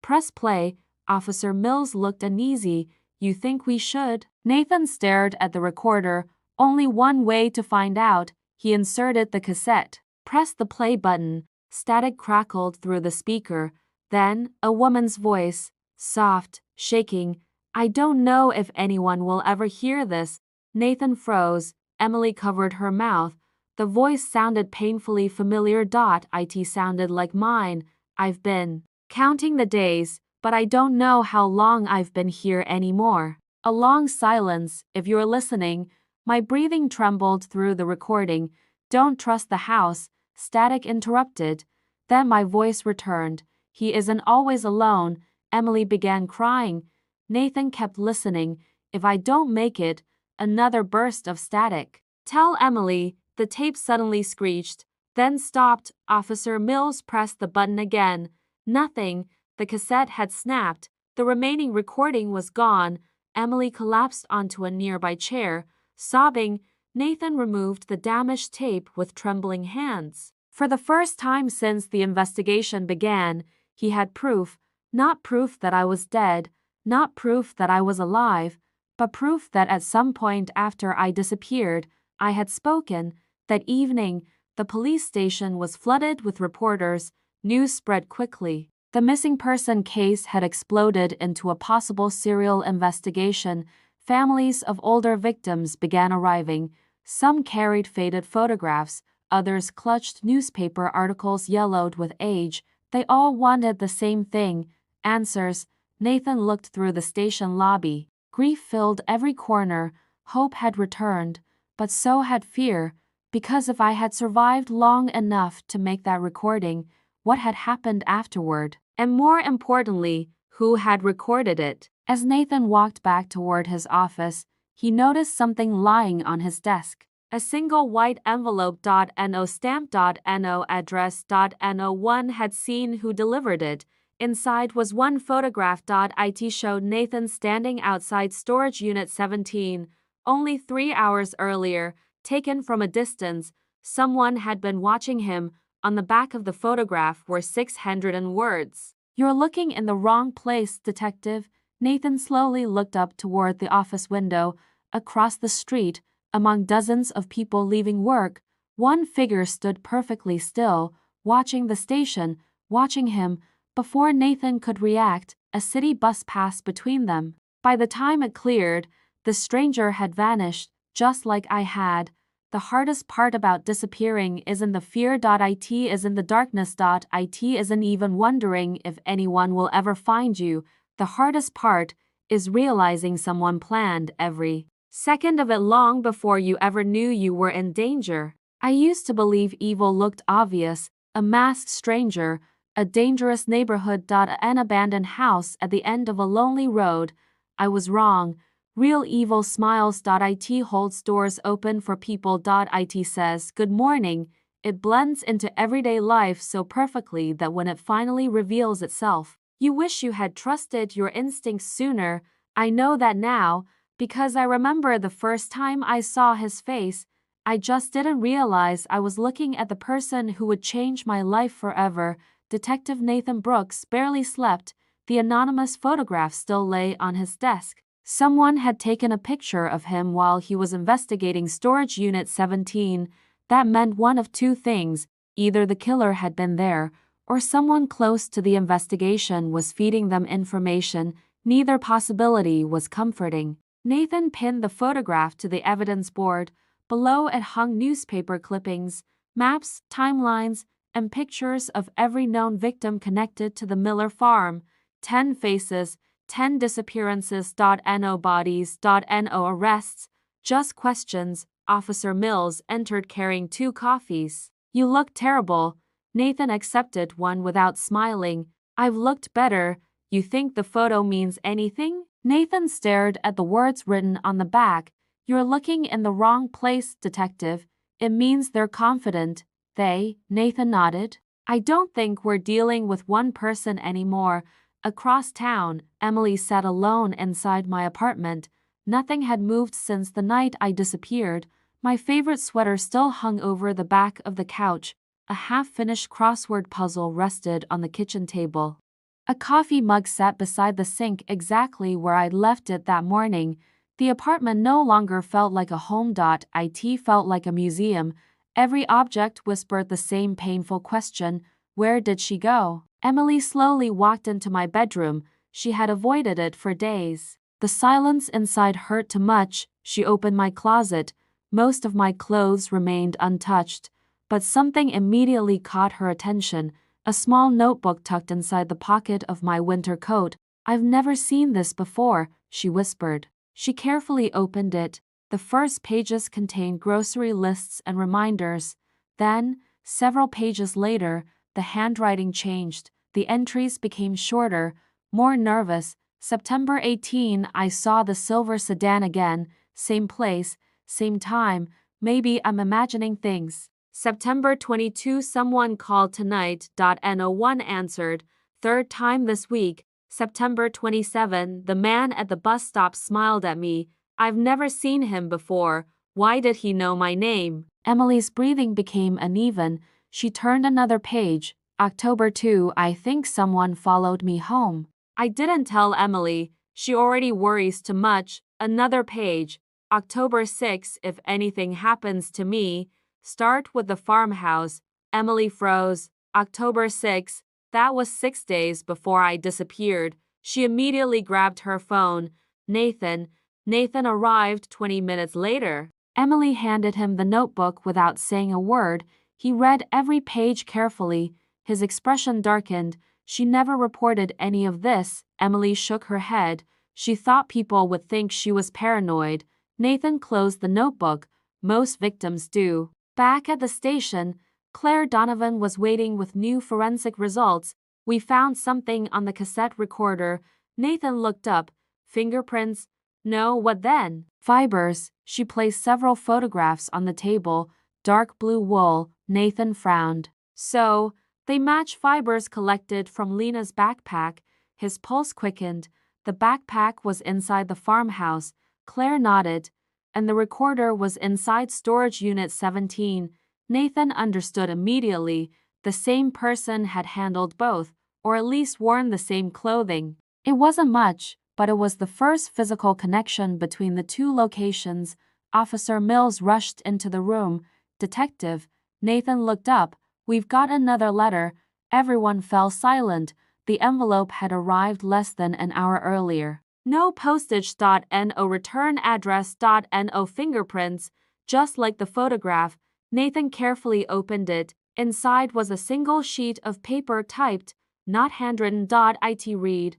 "Press play." Officer Mills looked uneasy. "You think we should?" Nathan stared at the recorder. Only one way to find out. He inserted the cassette. Press the play button. Static crackled through the speaker. Then, a woman's voice, soft, shaking. "I don't know if anyone will ever hear this." Nathan froze. Emily covered her mouth. The voice sounded painfully familiar. It sounded like mine. "I've been counting the days, but I don't know how long I've been here anymore." A long silence. "If you're listening." My breathing trembled through the recording. "Don't trust the house." Static interrupted. Then my voice returned. "He isn't always alone." Emily began crying. Nathan kept listening. "If I don't make it." Another burst of static. "Tell Emily." The tape suddenly screeched, then stopped. Officer Mills pressed the button again. Nothing. The cassette had snapped. The remaining recording was gone. Emily collapsed onto a nearby chair, sobbing. Nathan removed the damaged tape with trembling hands. For the first time since the investigation began, he had proof. Not proof that I was dead, not proof that I was alive, but proof that at some point after I disappeared, I had spoken. That evening, the police station was flooded with reporters. News spread quickly. The missing person case had exploded into a possible serial investigation. Families of older victims began arriving. Some carried faded photographs, others clutched newspaper articles yellowed with age. They all wanted the same thing, answers. Nathan looked through the station lobby. Grief filled every corner. Hope had returned, but so had fear. Because if I had survived long enough to make that recording, what had happened afterward? And more importantly, who had recorded it? As Nathan walked back toward his office, he noticed something lying on his desk. A single white envelope. No stamp. No address. No one had seen who delivered it. Inside was one photograph. It showed Nathan standing outside storage unit 17. Only 3 hours earlier, taken from a distance, someone had been watching him. On the back of the photograph were 600 words. You're looking in the wrong place, detective. Nathan slowly looked up toward the office window. Across the street, among dozens of people leaving work, one figure stood perfectly still, watching the station, watching him. Before Nathan could react, a city bus passed between them. By the time it cleared, the stranger had vanished, just like I had. The hardest part about disappearing isn't the fear. It isn't the darkness. It isn't even wondering if anyone will ever find you. The hardest part is realizing someone planned every second of it long before you ever knew you were in danger. I used to believe evil looked obvious, a masked stranger, a dangerous neighborhood. An abandoned house at the end of a lonely road. I was wrong. Real evil smiles. It holds doors open for people. It says good morning. It blends into everyday life so perfectly that when it finally reveals itself, you wish you had trusted your instincts sooner. I know that now, because I remember the first time I saw his face. I just didn't realize I was looking at the person who would change my life forever. Detective Nathan Brooks barely slept. The anonymous photograph still lay on his desk. Someone had taken a picture of him while he was investigating Storage Unit 17. That meant one of two things: either the killer had been there, or someone close to the investigation was feeding them information. Neither possibility was comforting. Nathan pinned the photograph to the evidence board. Below it hung newspaper clippings, maps, timelines, and pictures of every known victim connected to the Miller farm. 10 faces, 10 disappearances. No bodies. No arrests. Just questions. Officer Mills entered carrying 2 coffees. You look terrible. Nathan accepted one without smiling. I've looked better. You think the photo means anything? Nathan stared at the words written on the back. You're looking in the wrong place, detective. It means they're confident. They, Nathan nodded. I don't think we're dealing with one person anymore. Across town, Emily sat alone inside my apartment. Nothing had moved since the night I disappeared. My favorite sweater still hung over the back of the couch. A half-finished crossword puzzle rested on the kitchen table. A coffee mug sat beside the sink exactly where I'd left it that morning. The apartment no longer felt like a home. It felt like a museum. Every object whispered the same painful question: where did she go? Emily slowly walked into my bedroom. She had avoided it for days. The silence inside hurt too much. She opened my closet. Most of my clothes remained untouched, but something immediately caught her attention. A small notebook tucked inside the pocket of my winter coat. I've never seen this before, she whispered. She carefully opened it. The first pages contained grocery lists and reminders. Then, several pages later, the handwriting changed. The entries became shorter, more nervous. September 18, I saw the silver sedan again. Same place, same time. Maybe I'm imagining things. September 22, someone called tonight. No one answered. Third time this week. September 27, the man at the bus stop smiled at me. I've never seen him before. Why did he know my name? Emily's breathing became uneven. She turned another page. October 2, I think someone followed me home. I didn't tell Emily. She already worries too much. Another page. October 6, if anything happens to me. Start with the farmhouse. Emily froze. October 6. That was 6 days before I disappeared. She immediately grabbed her phone. Nathan arrived 20 minutes later. Emily handed him the notebook without saying a word. He read every page carefully. His expression darkened. She never reported any of this. Emily shook her head. She thought people would think she was paranoid. Nathan closed the notebook. Most victims do. Back at the station, Claire Donovan was waiting with new forensic results. We found something on the cassette recorder. Nathan looked up. Fingerprints? No, what then? Fibers. She placed several photographs on the table. Dark blue wool. Nathan frowned. So, they match fibers collected from Lena's backpack. His pulse quickened. The backpack was inside the farmhouse. Claire nodded. And the recorder was inside Storage Unit 17. Nathan understood immediately. The same person had handled both. or at least worn the same clothing. It wasn't much, but it was the first physical connection between the two locations. Officer Mills rushed into the room. Detective, Nathan looked up. We've got another letter. Everyone fell silent. The envelope had arrived less than an hour earlier. No postage.no, return address.no, fingerprints, just like the photograph. Nathan carefully opened it. Inside was a single sheet of paper typed, not handwritten. It read,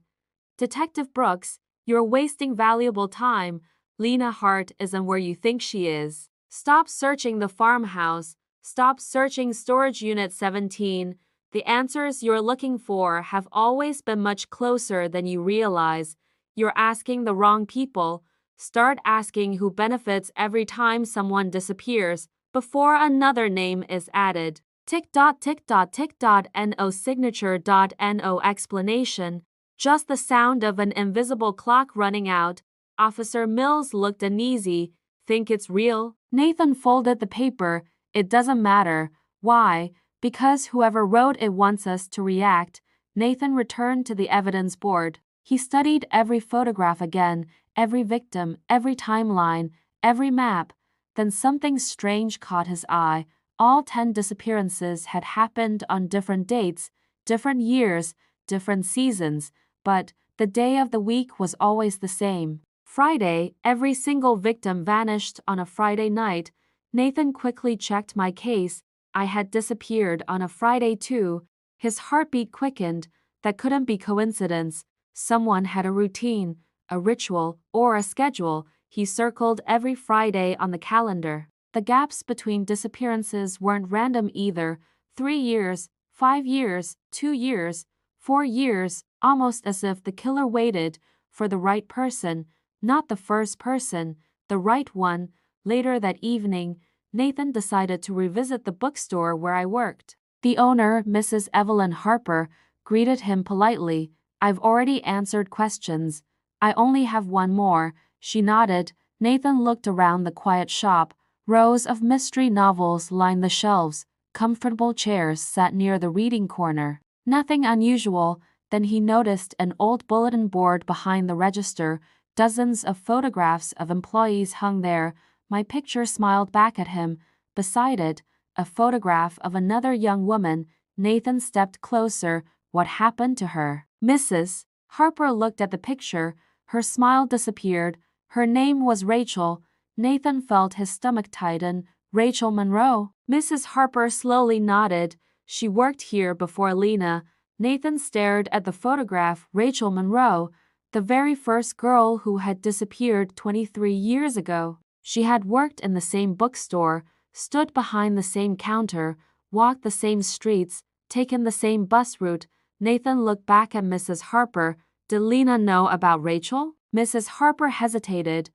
Detective Brooks, you're wasting valuable time. Lena Hart isn't where you think she is. Stop searching the farmhouse. Stop searching storage unit 17. The answers you're looking for have always been much closer than you realize. You're asking the wrong people. Start asking who benefits every time someone disappears before another name is added. Tick.tick.tick.no, signature.no, explanation. Just the sound of an invisible clock running out. Officer Mills looked uneasy. Think it's real? Nathan folded the paper. It doesn't matter. Why? Because whoever wrote it wants us to react. Nathan returned to the evidence board. He studied every photograph again, every victim, every timeline, every map. Then something strange caught his eye. All 10 disappearances had happened on different dates, different years, different seasons, but the day of the week was always the same. Friday. Every single victim vanished on a Friday night. Nathan quickly checked my case. I had disappeared on a Friday too. His heartbeat quickened. That couldn't be coincidence. Someone had a routine, a ritual, or a schedule. He circled every Friday on the calendar. The gaps between disappearances weren't random either. 3 years, 5 years, 2 years, 4 years, almost as if the killer waited for the right person, not the first person, the right one. Later that evening, Nathan decided to revisit the bookstore where I worked. The owner, Mrs. Evelyn Harper, greeted him politely. I've already answered questions. I only have one more. She nodded. Nathan looked around the quiet shop. Rows of mystery novels lined the shelves. Comfortable chairs sat near the reading corner. Nothing unusual. Then he noticed an old bulletin board behind the register. Dozens of photographs of employees hung there. My picture smiled back at him. Beside it, a photograph of another young woman. Nathan stepped closer. What happened to her? Mrs. Harper looked at the picture. Her smile disappeared. Her name was Rachel. Nathan felt his stomach tighten. Rachel Monroe? Mrs. Harper slowly nodded. She worked here before Lena. Nathan stared at the photograph. Rachel Monroe, the very first girl who had disappeared 23 years ago. She had worked in the same bookstore, stood behind the same counter, walked the same streets, taken the same bus route. Nathan looked back at Mrs. Harper. Did Lena know about Rachel? Mrs. Harper hesitated.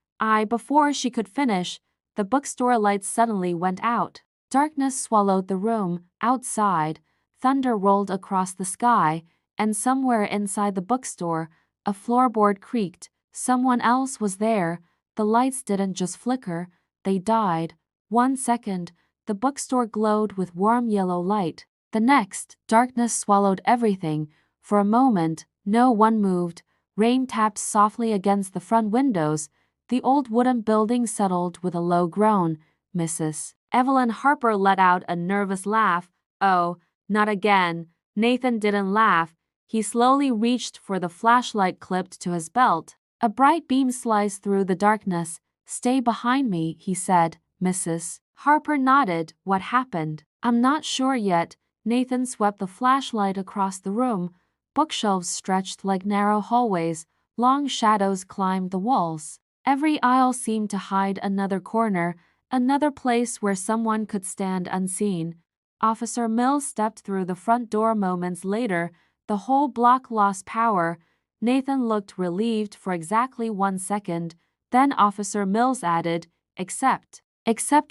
Before she could finish, the bookstore lights suddenly went out. Darkness swallowed the room. Outside, thunder rolled across the sky, and somewhere inside the bookstore, a floorboard creaked. Someone else was there. The lights didn't just flicker, they died. 1 second, the bookstore glowed with warm yellow light. The next, darkness swallowed everything. For a moment, no one moved. Rain tapped softly against the front windows. The old wooden building settled with a low groan. Mrs. Evelyn Harper let out a nervous laugh. Oh, not again. Nathan didn't laugh. He slowly reached for the flashlight clipped to his belt. A bright beam sliced through the darkness. Stay behind me, he said. Mrs. Harper nodded. What happened? I'm not sure yet. Nathan swept the flashlight across the room. Bookshelves stretched like narrow hallways. Long shadows climbed the walls. Every aisle seemed to hide another corner, another place where someone could stand unseen. Officer Mills stepped through the front door moments later. The whole block lost power. Nathan looked relieved for exactly 1 second. Then Officer Mills added, Except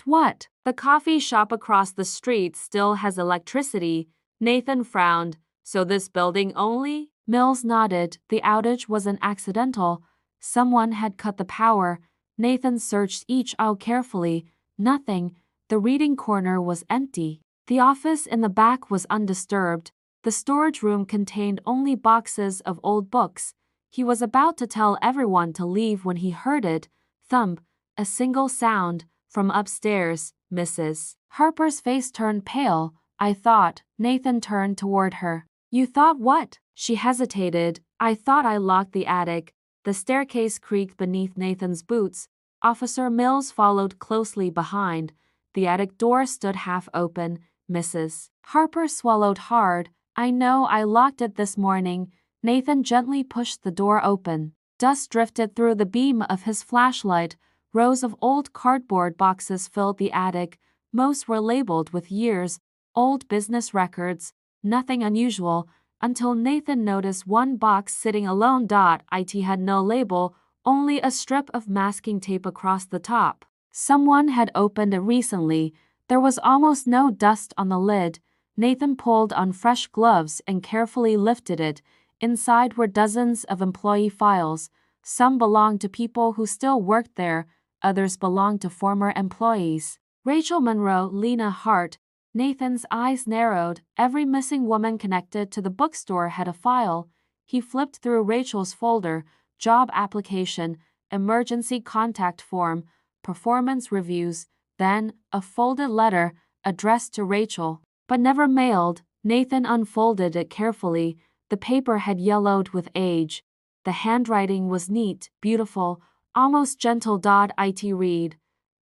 what? The coffee shop across the street still has electricity. Nathan frowned. So this building only? Mills nodded. The outage wasn't accidental. Someone had cut the power. Nathan searched each aisle carefully. Nothing. The reading corner was empty. The office in the back was undisturbed. The storage room contained only boxes of old books. He was about to tell everyone to leave when he heard it. Thump, a single sound, from upstairs. Mrs. Harper's face turned pale. I thought. Nathan turned toward her. You thought what? She hesitated. I thought I locked the attic. The staircase creaked beneath Nathan's boots. Officer Mills followed closely behind. The attic door stood half open. Mrs. Harper swallowed hard. I know I locked it this morning. Nathan gently pushed the door open. Dust drifted through the beam of his flashlight. Rows of old cardboard boxes filled the attic. Most were labeled with years, old business records, nothing unusual, until Nathan noticed one box sitting alone. It had no label, only a strip of masking tape across the top. Someone had opened it recently. There was almost no dust on the lid. Nathan pulled on fresh gloves and carefully lifted it. Inside were dozens of employee files. Some belonged to people who still worked there, others belonged to former employees. Rachel Monroe, Lena Hart. Nathan's eyes narrowed. Every missing woman connected to the bookstore had a file. He flipped through Rachel's folder: job application, emergency contact form, performance reviews, then a folded letter addressed to Rachel, but never mailed. Nathan unfolded it carefully. The paper had yellowed with age. The handwriting was neat, beautiful, almost gentle. It read,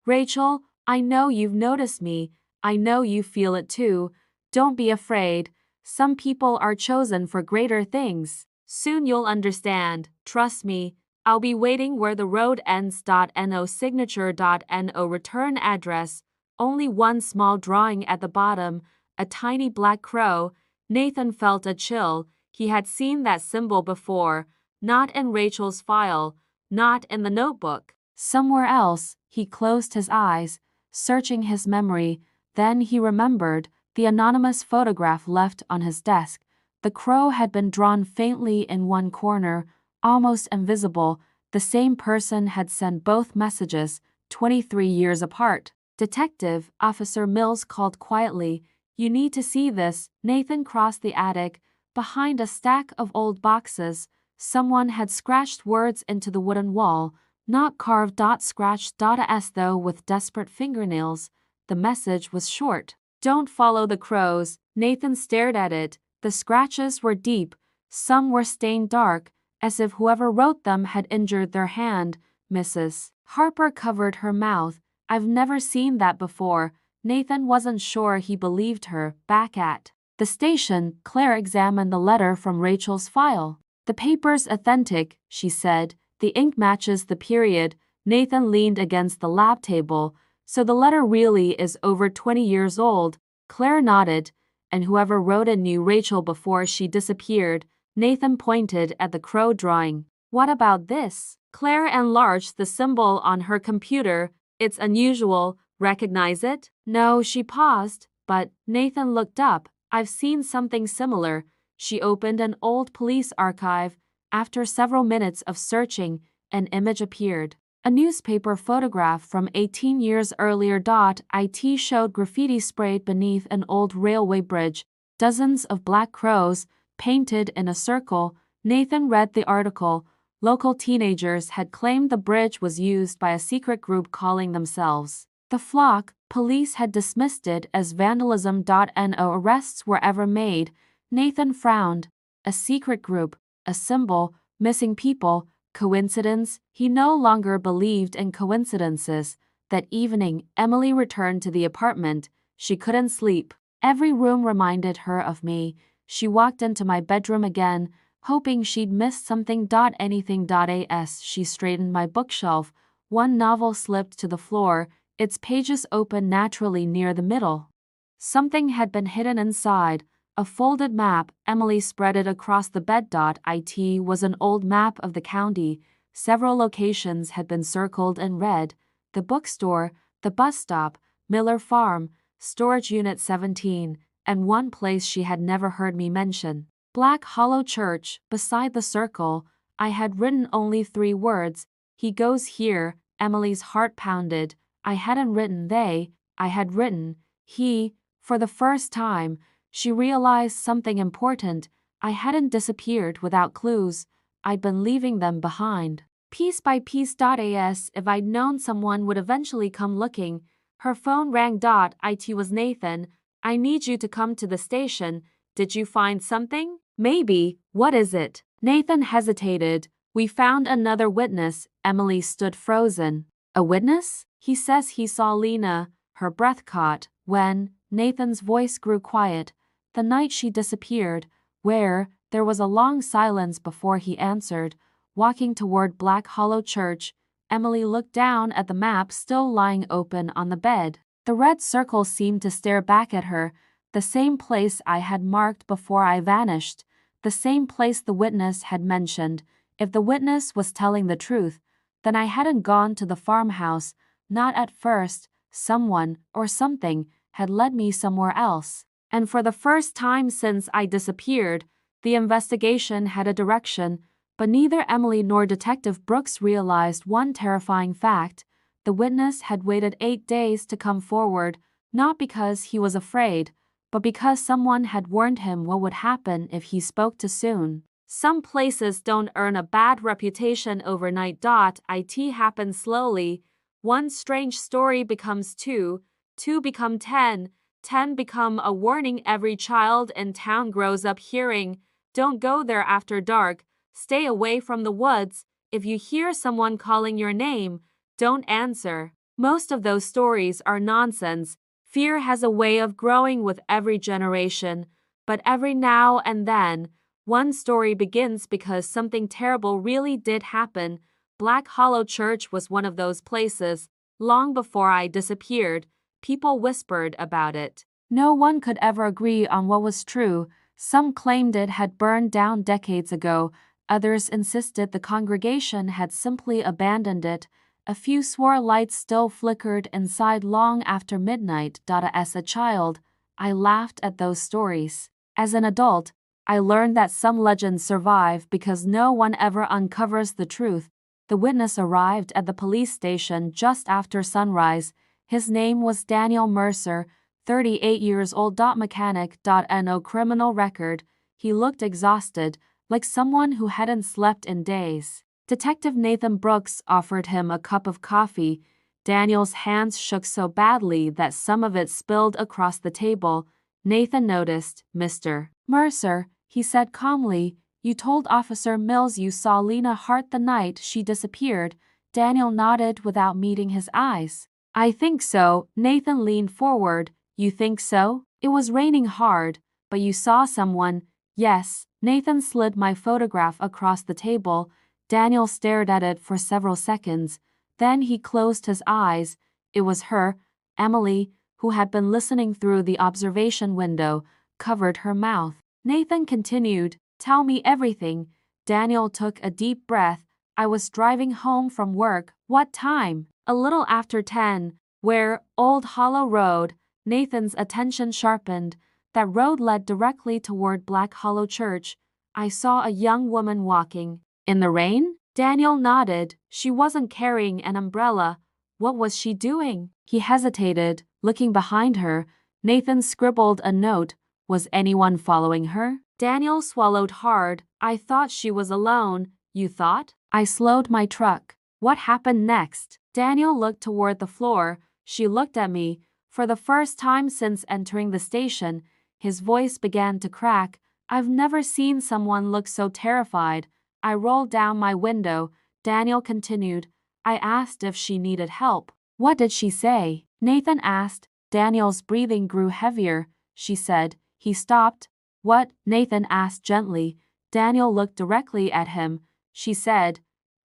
Rachel, I know you've noticed me. I know you feel it too. Don't be afraid. Some people are chosen for greater things. Soon you'll understand. Trust me. I'll be waiting where the road ends. No signature. No return address. Only one small drawing at the bottom, a tiny black crow. Nathan felt a chill. He had seen that symbol before. Not in Rachel's file. Not in the notebook. Somewhere else. He closed his eyes, searching his memory. Then he remembered the anonymous photograph left on his desk. The crow had been drawn faintly in one corner, almost invisible. The same person had sent both messages, 23 years apart. Detective, Officer Mills called quietly. You need to see this. Nathan crossed the attic. Behind a stack of old boxes, someone had scratched words into the wooden wall. Not carved. Scratched. As though with desperate fingernails. The message was short. Don't follow the crows. Nathan stared at it. The scratches were deep. Some were stained dark, as if whoever wrote them had injured their hand. Mrs. Harper covered her mouth. I've never seen that before. Nathan wasn't sure he believed her. Back at the station, Claire examined the letter from Rachel's file. The paper's authentic, she said. The ink matches the period. Nathan leaned against the lab table. So the letter really is over 20 years old. Claire nodded. And whoever wrote it knew Rachel before she disappeared. Nathan pointed at the crow drawing. What about this? Claire enlarged the symbol on her computer. It's unusual. Recognize it? No, she paused. But Nathan looked up. I've seen something similar. She opened an old police archive. After several minutes of searching, an image appeared. A newspaper photograph from 18 years earlier. It showed graffiti sprayed beneath an old railway bridge. Dozens of black crows, painted in a circle. Nathan read the article. Local teenagers had claimed the bridge was used by a secret group calling themselves the Flock. Police had dismissed it as vandalism. No arrests were ever made. Nathan frowned. A secret group, a symbol, missing people. Coincidence? He no longer believed in coincidences. That evening, Emily returned to the apartment. She couldn't sleep. Every room reminded her of me. She walked into my bedroom again, hoping she'd missed something. Anything. As she straightened my bookshelf, one novel slipped to the floor, its pages open naturally near the middle. Something had been hidden inside. A folded map. Emily spread it across the bed. It was an old map of the county. Several locations had been circled in red. The bookstore, the bus stop, Miller Farm, Storage Unit 17, and one place she had never heard me mention. Black Hollow Church. Beside the circle, I had written only 3 words. He goes here. Emily's heart pounded. I hadn't written they. I had written he. For the first time, she realized something important. I hadn't disappeared without clues. I'd been leaving them behind. Piece by piece. As if I'd known someone would eventually come looking. Her phone rang. It was Nathan. I need you to come to the station. Did you find something? Maybe. What is it? Nathan hesitated. We found another witness. Emily stood frozen. A witness? He says he saw Lena. Her breath caught. When? Nathan's voice grew quiet. The night she disappeared. Where? There was a long silence before he answered. Walking toward Black Hollow Church. Emily looked down at the map still lying open on the bed. The red circle seemed to stare back at her. The same place I had marked before I vanished. The same place the witness had mentioned. If the witness was telling the truth, then I hadn't gone to the farmhouse, not at first. Someone, or something, had led me somewhere else. And for the first time since I disappeared, the investigation had a direction. But neither Emily nor Detective Brooks realized one terrifying fact. The witness had waited 8 days to come forward, not because he was afraid, but because someone had warned him what would happen if he spoke too soon. Some places don't earn a bad reputation overnight. It happens slowly. One strange story becomes two, two become 10, 10 become a warning every child in town grows up hearing. Don't go there after dark. Stay away from the woods. If you hear someone calling your name, don't answer. Most of those stories are nonsense. Fear has a way of growing with every generation, but every now and then, one story begins because something terrible really did happen. Black Hollow Church was one of those places. Long before I disappeared, people whispered about it. No one could ever agree on what was true. Some claimed it had burned down decades ago. Others insisted the congregation had simply abandoned it. A few swore lights still flickered inside long after midnight. As a child, I laughed at those stories. As an adult, I learned that some legends survive because no one ever uncovers the truth. The witness arrived at the police station just after sunrise. His name was Daniel Mercer, 38 years old. Mechanic. No criminal record. He looked exhausted, like someone who hadn't slept in days. Detective Nathan Brooks offered him a cup of coffee. Daniel's hands shook so badly that some of it spilled across the table. Nathan noticed. Mr. Mercer, he said calmly, you told Officer Mills you saw Lena Hart the night she disappeared. Daniel nodded without meeting his eyes. I think so. Nathan leaned forward. You think so? It was raining hard, but you saw someone. Yes. Nathan slid my photograph across the table. Daniel stared at it for several seconds. Then he closed his eyes. It was her, Emily, who had been listening through the observation window, covered her mouth. Nathan continued, tell me everything. Daniel took a deep breath. I was driving home from work. What time? A little after 10. Where? Old Hollow Road. Nathan's attention sharpened. That road led directly toward Black Hollow Church. I saw a young woman walking. In the rain? Daniel nodded. She wasn't carrying an umbrella. What was she doing? He hesitated, looking behind her. Nathan scribbled a note. Was anyone following her? Daniel swallowed hard. I thought she was alone. You thought? I slowed my truck. What happened next? Daniel looked toward the floor. She looked at me. For the first time since entering the station, his voice began to crack. I've never seen someone look so terrified. I rolled down my window. Daniel continued. I asked if she needed help. What did she say? Nathan asked. Daniel's breathing grew heavier. She said. He stopped. What? Nathan asked gently. Daniel looked directly at him. She said,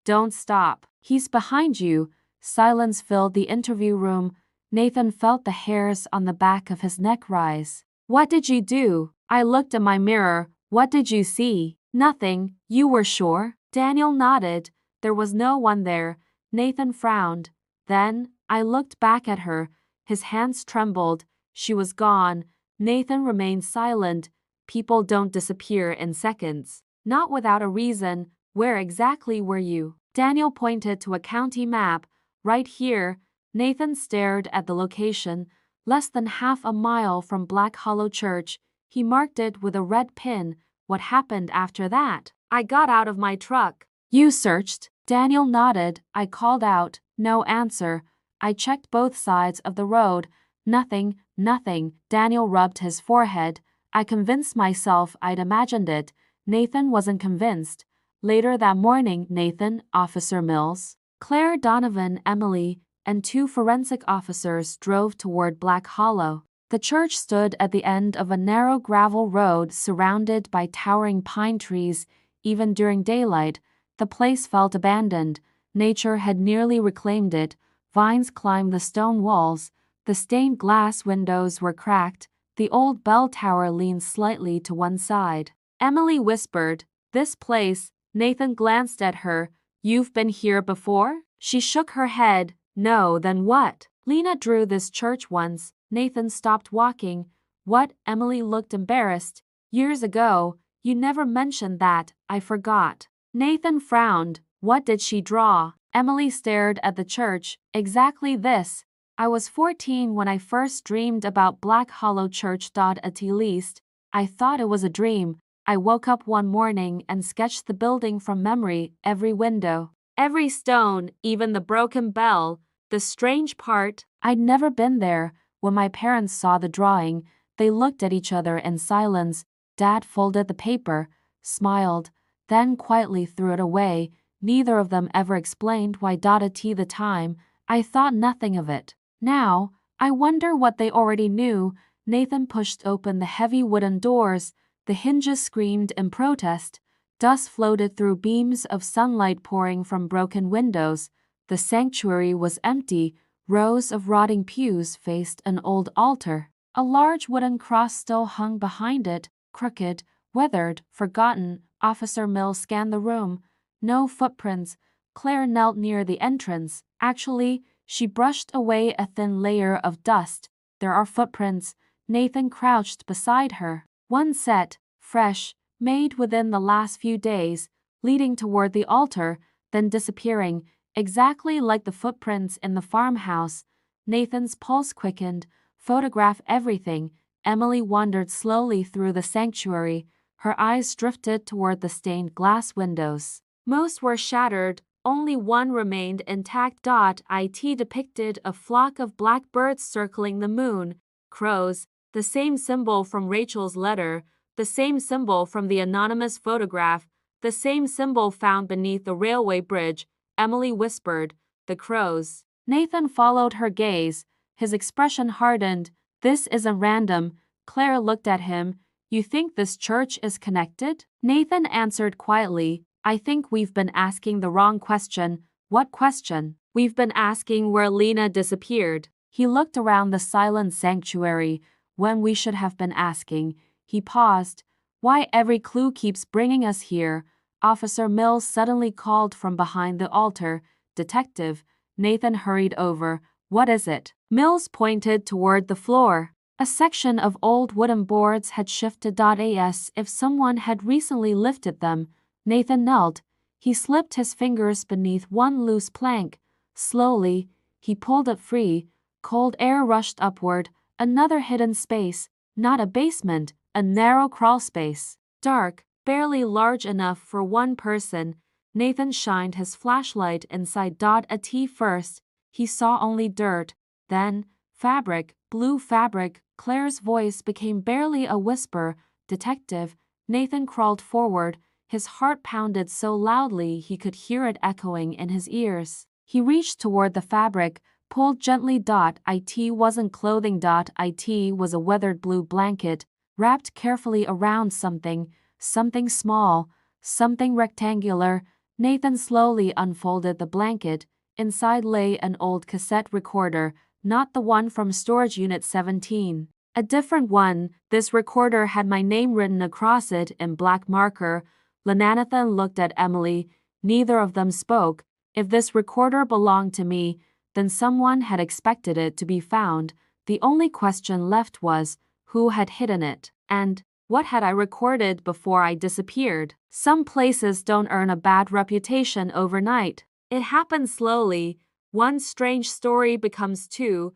don't stop. He's behind you. Silence filled the interview room. Nathan felt the hairs on the back of his neck rise. What did you do? I looked in my mirror. What did you see? Nothing. You were sure? Daniel nodded. There was no one there. Nathan frowned. Then, I looked back at her. His hands trembled. She was gone. Nathan remained silent. People don't disappear in seconds. Not without a reason. Where exactly were you? Daniel pointed to a county map. Right here. Nathan stared at the location. Less than half a mile from Black Hollow Church. He marked it with a red pin. What happened after that? I got out of my truck. You searched? Daniel nodded. I called out. No answer. I checked both sides of the road. Nothing, nothing. Daniel rubbed his forehead. I convinced myself I'd imagined it. Nathan wasn't convinced. Later that morning, Nathan, Officer Mills, Claire, Donovan, Emily, and 2 forensic officers drove toward Black Hollow. The church stood at the end of a narrow gravel road surrounded by towering pine trees. Even during daylight, the place felt abandoned. Nature had nearly reclaimed it. Vines climbed the stone walls. The stained glass windows were cracked. The old bell tower leaned slightly to one side. Emily whispered, "This place." Nathan glanced at her. "You've been here before?" She shook her head. "No, then what?" "Lena drew this church once." Nathan stopped walking. "What?" Emily looked embarrassed. "Years ago. You never mentioned that. I forgot." Nathan frowned. "What did she draw?" Emily stared at the church. "Exactly this. I was 14 when I first dreamed about Black Hollow Church. At least, I thought it was a dream. I woke up one morning and sketched the building from memory, every window, every stone, even the broken bell. The strange part, I'd never been there. When my parents saw the drawing, they looked at each other in silence. Dad folded the paper, smiled, then quietly threw it away. Neither of them ever explained why. At the time, I thought nothing of it. Now, I wonder what they already knew. Nathan pushed open the heavy wooden doors. The hinges screamed in protest. Dust floated through beams of sunlight pouring from broken windows. The sanctuary was empty. Rows of rotting pews faced an old altar. A large wooden cross still hung behind it, crooked, weathered, forgotten. Officer Mills scanned the room. No footprints. Claire knelt near the entrance. Actually, she brushed away a thin layer of dust. "There are footprints." Nathan crouched beside her. One set, fresh, made within the last few days, leading toward the altar, then disappearing, exactly like the footprints in the farmhouse. Nathan's pulse quickened. "Photograph everything." Emily wandered slowly through the sanctuary. Her eyes drifted toward the stained glass windows. Most were shattered. Only one remained intact. It depicted a flock of blackbirds circling the moon. Crows, the same symbol from Rachel's letter, the same symbol from the anonymous photograph, the same symbol found beneath the railway bridge. Emily whispered, "The crows." Nathan followed her gaze. His expression hardened. "This isn't random." Claire looked at him. "You think this church is connected?" Nathan answered quietly, "I think we've been asking the wrong question." "What question?" "We've been asking where Lena disappeared." He looked around the silent sanctuary. "When we should have been asking." He paused. "Why every clue keeps bringing us here." Officer Mills suddenly called from behind the altar. "Detective." Nathan hurried over. "What is it?" Mills pointed toward the floor. A section of old wooden boards had shifted. As if someone had recently lifted them. Nathan knelt. He slipped his fingers beneath one loose plank. Slowly, he pulled it free. Cold air rushed upward. Another hidden space. Not a basement, a narrow crawl space. Dark, barely large enough for one person. Nathan shined his flashlight inside. At first, he saw only dirt. Then, fabric, blue fabric. Claire's voice became barely a whisper. "Detective." Nathan crawled forward. His heart pounded so loudly he could hear it echoing in his ears. He reached toward the fabric, pulled gently. It wasn't clothing. It was a weathered blue blanket, wrapped carefully around something small, something rectangular. Nathan slowly unfolded the blanket. Inside lay an old cassette recorder, not the one from storage unit 17. A different one. This recorder had my name written across it in black marker. Nathan looked at Emily. Neither of them spoke. If this recorder belonged to me, then someone had expected it to be found. The only question left was, who had hidden it? And what had I recorded before I disappeared? Some places don't earn a bad reputation overnight. It happens slowly. One strange story becomes two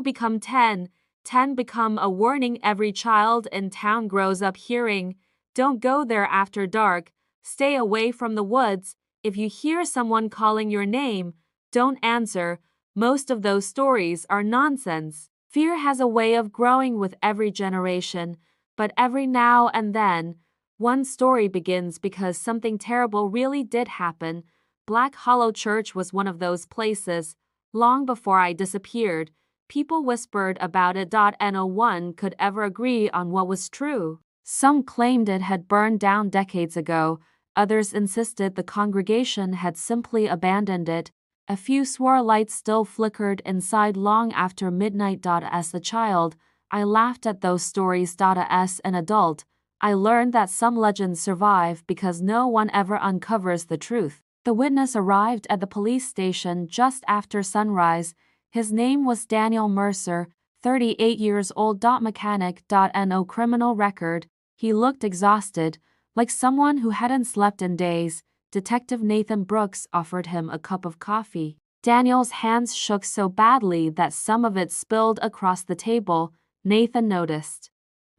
become 10. 10 become a warning every child in town grows up hearing. Don't go there after dark. Stay away from the woods. If you hear someone calling your name, don't answer. Most of those stories are nonsense. Fear has a way of growing with every generation, but every now and then, one story begins because something terrible really did happen. Black Hollow Church was one of those places. Long before I disappeared, people whispered about it. No one could ever agree on what was true. Some claimed it had burned down decades ago. Others insisted the congregation had simply abandoned it. A few swore lights still flickered inside long after midnight. As a child, I laughed at those stories. As an adult, I learned that some legends survive because no one ever uncovers the truth. The witness arrived at the police station just after sunrise. His name was Daniel Mercer, 38 years old. Mechanic. No criminal record. He looked exhausted, like someone who hadn't slept in days. Detective Nathan Brooks offered him a cup of coffee. Daniel's hands shook so badly that some of it spilled across the table. Nathan noticed.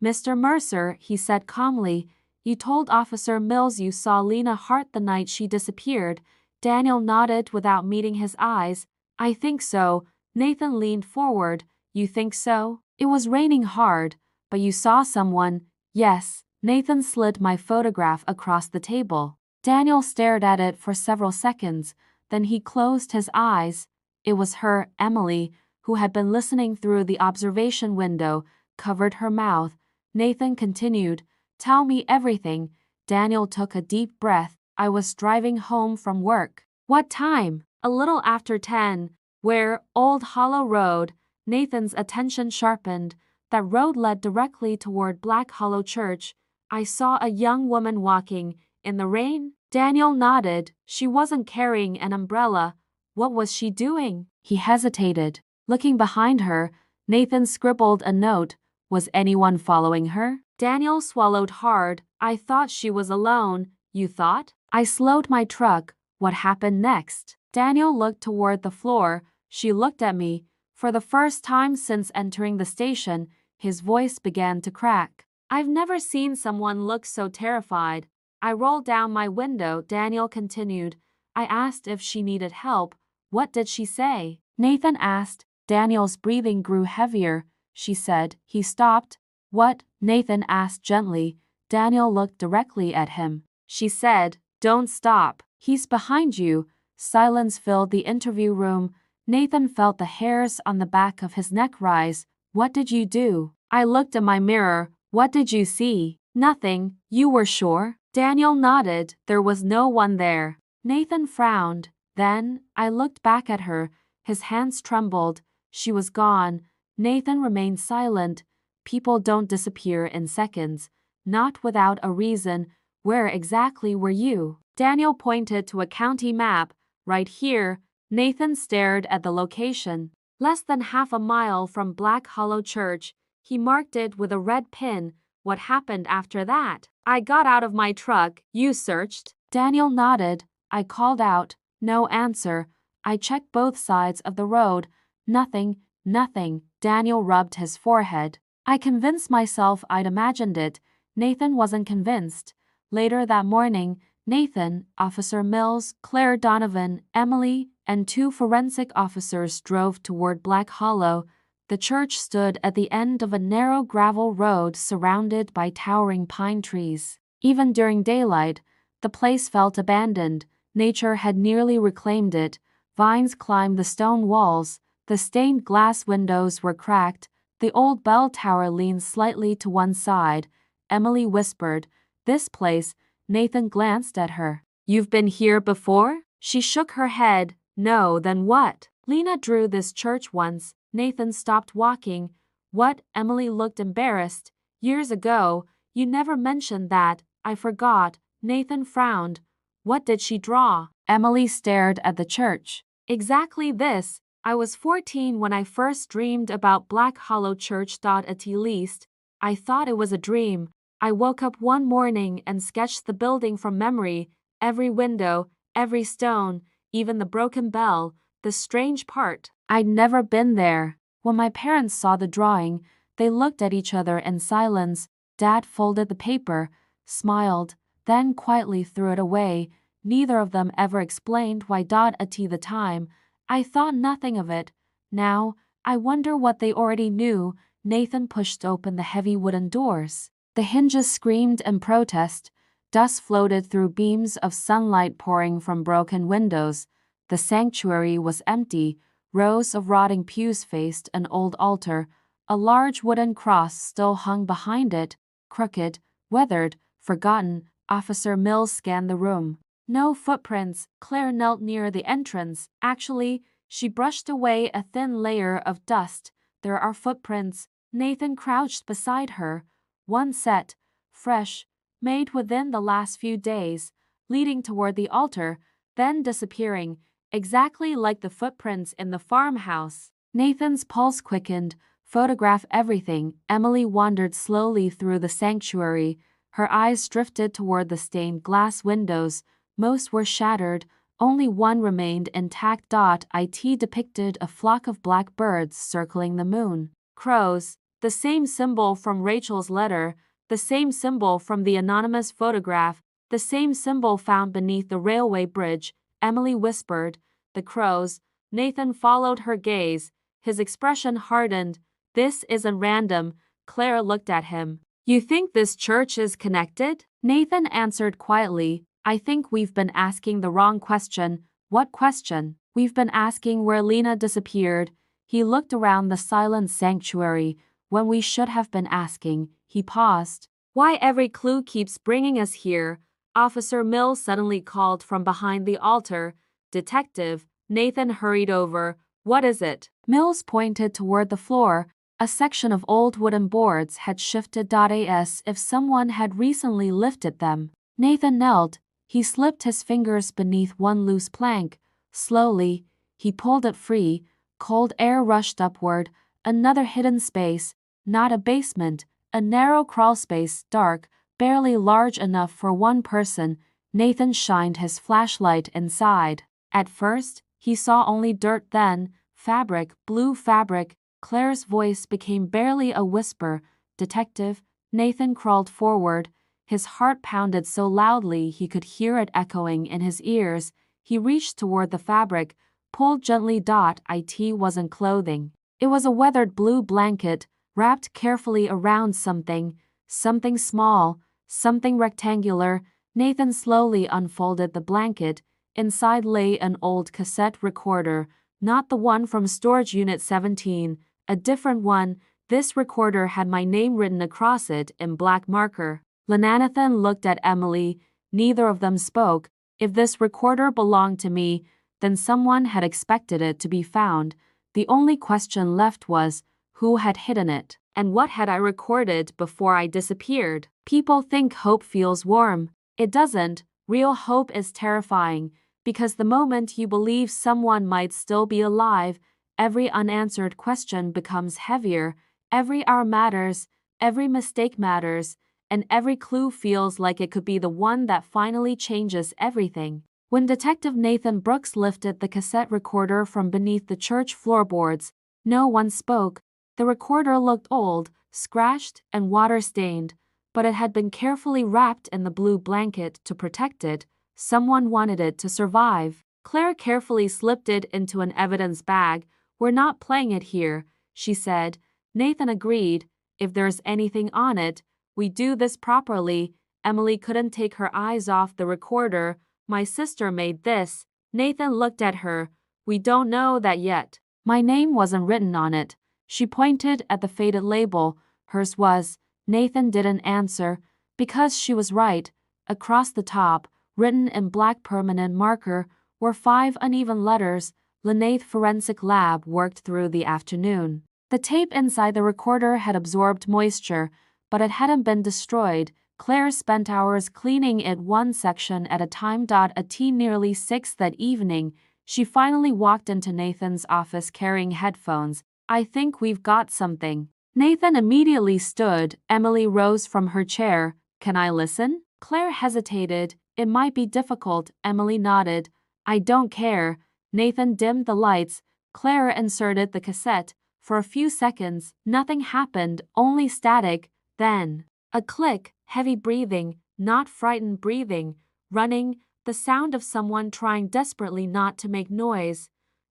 Mr. Mercer, he said calmly, you told Officer Mills you saw Lena Hart the night she disappeared. Daniel nodded without meeting his eyes. I think so. Nathan leaned forward. You think so? It was raining hard, but you saw someone. Yes. Nathan slid my photograph across the table. Daniel stared at it for several seconds, then he closed his eyes. It was her, Emily, who had been listening through the observation window, covered her mouth. Nathan continued, tell me everything. Daniel took a deep breath. I was driving home from work. What time? A little after 10. Where? Old Hollow Road. Nathan's attention sharpened. That road led directly toward Black Hollow Church. I saw a young woman walking. In the rain? Daniel nodded. She wasn't carrying an umbrella. What was she doing? He hesitated. Looking behind her, Nathan scribbled a note. Was anyone following her? Daniel swallowed hard. I thought she was alone. You thought? I slowed my truck. What happened next? Daniel looked toward the floor. She looked at me. For the first time since entering the station, his voice began to crack. I've never seen someone look so terrified. I rolled down my window. Daniel continued. I asked if she needed help. What did she say? Nathan asked. Daniel's breathing grew heavier. She said. He stopped. What? Nathan asked gently. Daniel looked directly at him. She said, don't stop. He's behind you. Silence filled the interview room. Nathan felt the hairs on the back of his neck rise. What did you do? I looked in my mirror. What did you see? Nothing. You were sure? Daniel nodded. There was no one there. Nathan frowned. Then, I looked back at her. His hands trembled. She was gone. Nathan remained silent. People don't disappear in seconds. Not without a reason. Where exactly were you? Daniel pointed to a county map. Right here. Nathan stared at the location. Less than half a mile from Black Hollow Church. He marked it with a red pin. What happened after that? I got out of my truck. You searched? Daniel nodded. I called out. No answer. I checked both sides of the road. Nothing. Nothing. Daniel rubbed his forehead. I convinced myself I'd imagined it. Nathan wasn't convinced. Later that morning, Nathan, Officer Mills, Claire Donovan, Emily, and 2 forensic officers drove toward Black Hollow. The church stood at the end of a narrow gravel road surrounded by towering pine trees. Even during daylight, the place felt abandoned. Nature had nearly reclaimed it. Vines climbed the stone walls. The stained glass windows were cracked. The old bell tower leaned slightly to one side. Emily whispered, "This place." Nathan glanced at her. "You've been here before?" She shook her head. "No, then what?" "Lena drew this church once." Nathan stopped walking. "What?" Emily looked embarrassed. "Years ago. You never mentioned that. I forgot." Nathan frowned. "What did she draw?" Emily stared at the church. "Exactly this. I was 14 when I first dreamed about Black Hollow Church. At least, I thought it was a dream. I woke up one morning and sketched the building from memory, every window, every stone, even the broken bell. The strange part, I'd never been there. When my parents saw the drawing, they looked at each other in silence. Dad folded the paper, smiled, then quietly threw it away. Neither of them ever explained why at the time. I thought nothing of it. Now, I wonder what they already knew. Nathan pushed open the heavy wooden doors. The hinges screamed in protest. Dust floated through beams of sunlight pouring from broken windows. The sanctuary was empty. Rows of rotting pews faced an old altar. A large wooden cross still hung behind it, crooked, weathered, forgotten. Officer Mills scanned the room. No footprints. Claire knelt near the entrance. Actually, she brushed away a thin layer of dust. There are footprints. Nathan crouched beside her. One set, fresh, made within the last few days, leading toward the altar, then disappearing, exactly like the footprints in the farmhouse. Nathan's pulse quickened. Photograph everything. Emily wandered slowly through the sanctuary. Her eyes drifted toward the stained glass windows. Most were shattered. Only one remained intact. It depicted a flock of black birds circling the moon. Crows, the same symbol from Rachel's letter, the same symbol from the anonymous photograph, the same symbol found beneath the railway bridge. Emily whispered, "The crows." Nathan followed her gaze. His expression hardened. "This isn't random." Claire looked at him. "You think this church is connected?" Nathan answered quietly, "I think we've been asking the wrong question." "What question?" "We've been asking where Lena disappeared." He looked around the silent sanctuary. "When we should have been asking," he paused, "why every clue keeps bringing us here." Officer Mills suddenly called from behind the altar. "Detective." Nathan hurried over. "What is it?" Mills pointed toward the floor. A section of old wooden boards had shifted. As if someone had recently lifted them. Nathan knelt. He slipped his fingers beneath one loose plank. Slowly, he pulled it free. Cold air rushed upward. Another hidden space. Not a basement. A narrow crawl space, dark, barely large enough for one person. Nathan shined his flashlight inside. At first, he saw only dirt, then fabric, blue fabric. Claire's voice became barely a whisper. "Detective." Nathan crawled forward. His heart pounded so loudly he could hear it echoing in his ears. He reached toward the fabric, pulled gently. It wasn't clothing. It was a weathered blue blanket, wrapped carefully around something small, something rectangular. Nathan slowly unfolded the blanket. Inside lay an old cassette recorder, not the one from storage unit 17, a different one. This recorder had my name written across it in black marker. Nathan looked at Emily. Neither of them spoke. If this recorder belonged to me, then someone had expected it to be found. The only question left was, who had hidden it? And what had I recorded before I disappeared? People think hope feels warm. It doesn't. Real hope is terrifying, because the moment you believe someone might still be alive, every unanswered question becomes heavier. Every hour matters, every mistake matters, and every clue feels like it could be the one that finally changes everything. When Detective Nathan Brooks lifted the cassette recorder from beneath the church floorboards, no one spoke. The recorder looked old, scratched, and water-stained, but it had been carefully wrapped in the blue blanket to protect it. Someone wanted it to survive. Claire carefully slipped it into an evidence bag. "We're not playing it here," she said. Nathan agreed. "If there's anything on it, we do this properly." Emily couldn't take her eyes off the recorder. "My sister made this." Nathan looked at her. "We don't know that yet." "My name wasn't written on it." She pointed at the faded label. "Hers was." Nathan didn't answer, because she was right. Across the top, written in black permanent marker, were 5 uneven letters. "Lenath Forensic Lab worked through the afternoon." The tape inside the recorder had absorbed moisture, but it hadn't been destroyed. Claire spent hours cleaning it one section at a time. At nearly 6 that evening, she finally walked into Nathan's office carrying headphones. "I think we've got something." Nathan immediately stood. Emily rose from her chair. "Can I listen?" Claire hesitated. "It might be difficult." Emily nodded. "I don't care." Nathan dimmed the lights. Claire inserted the cassette, For a few seconds, nothing happened, only static, then a click, heavy breathing, not frightened breathing, running, the sound of someone trying desperately not to make noise.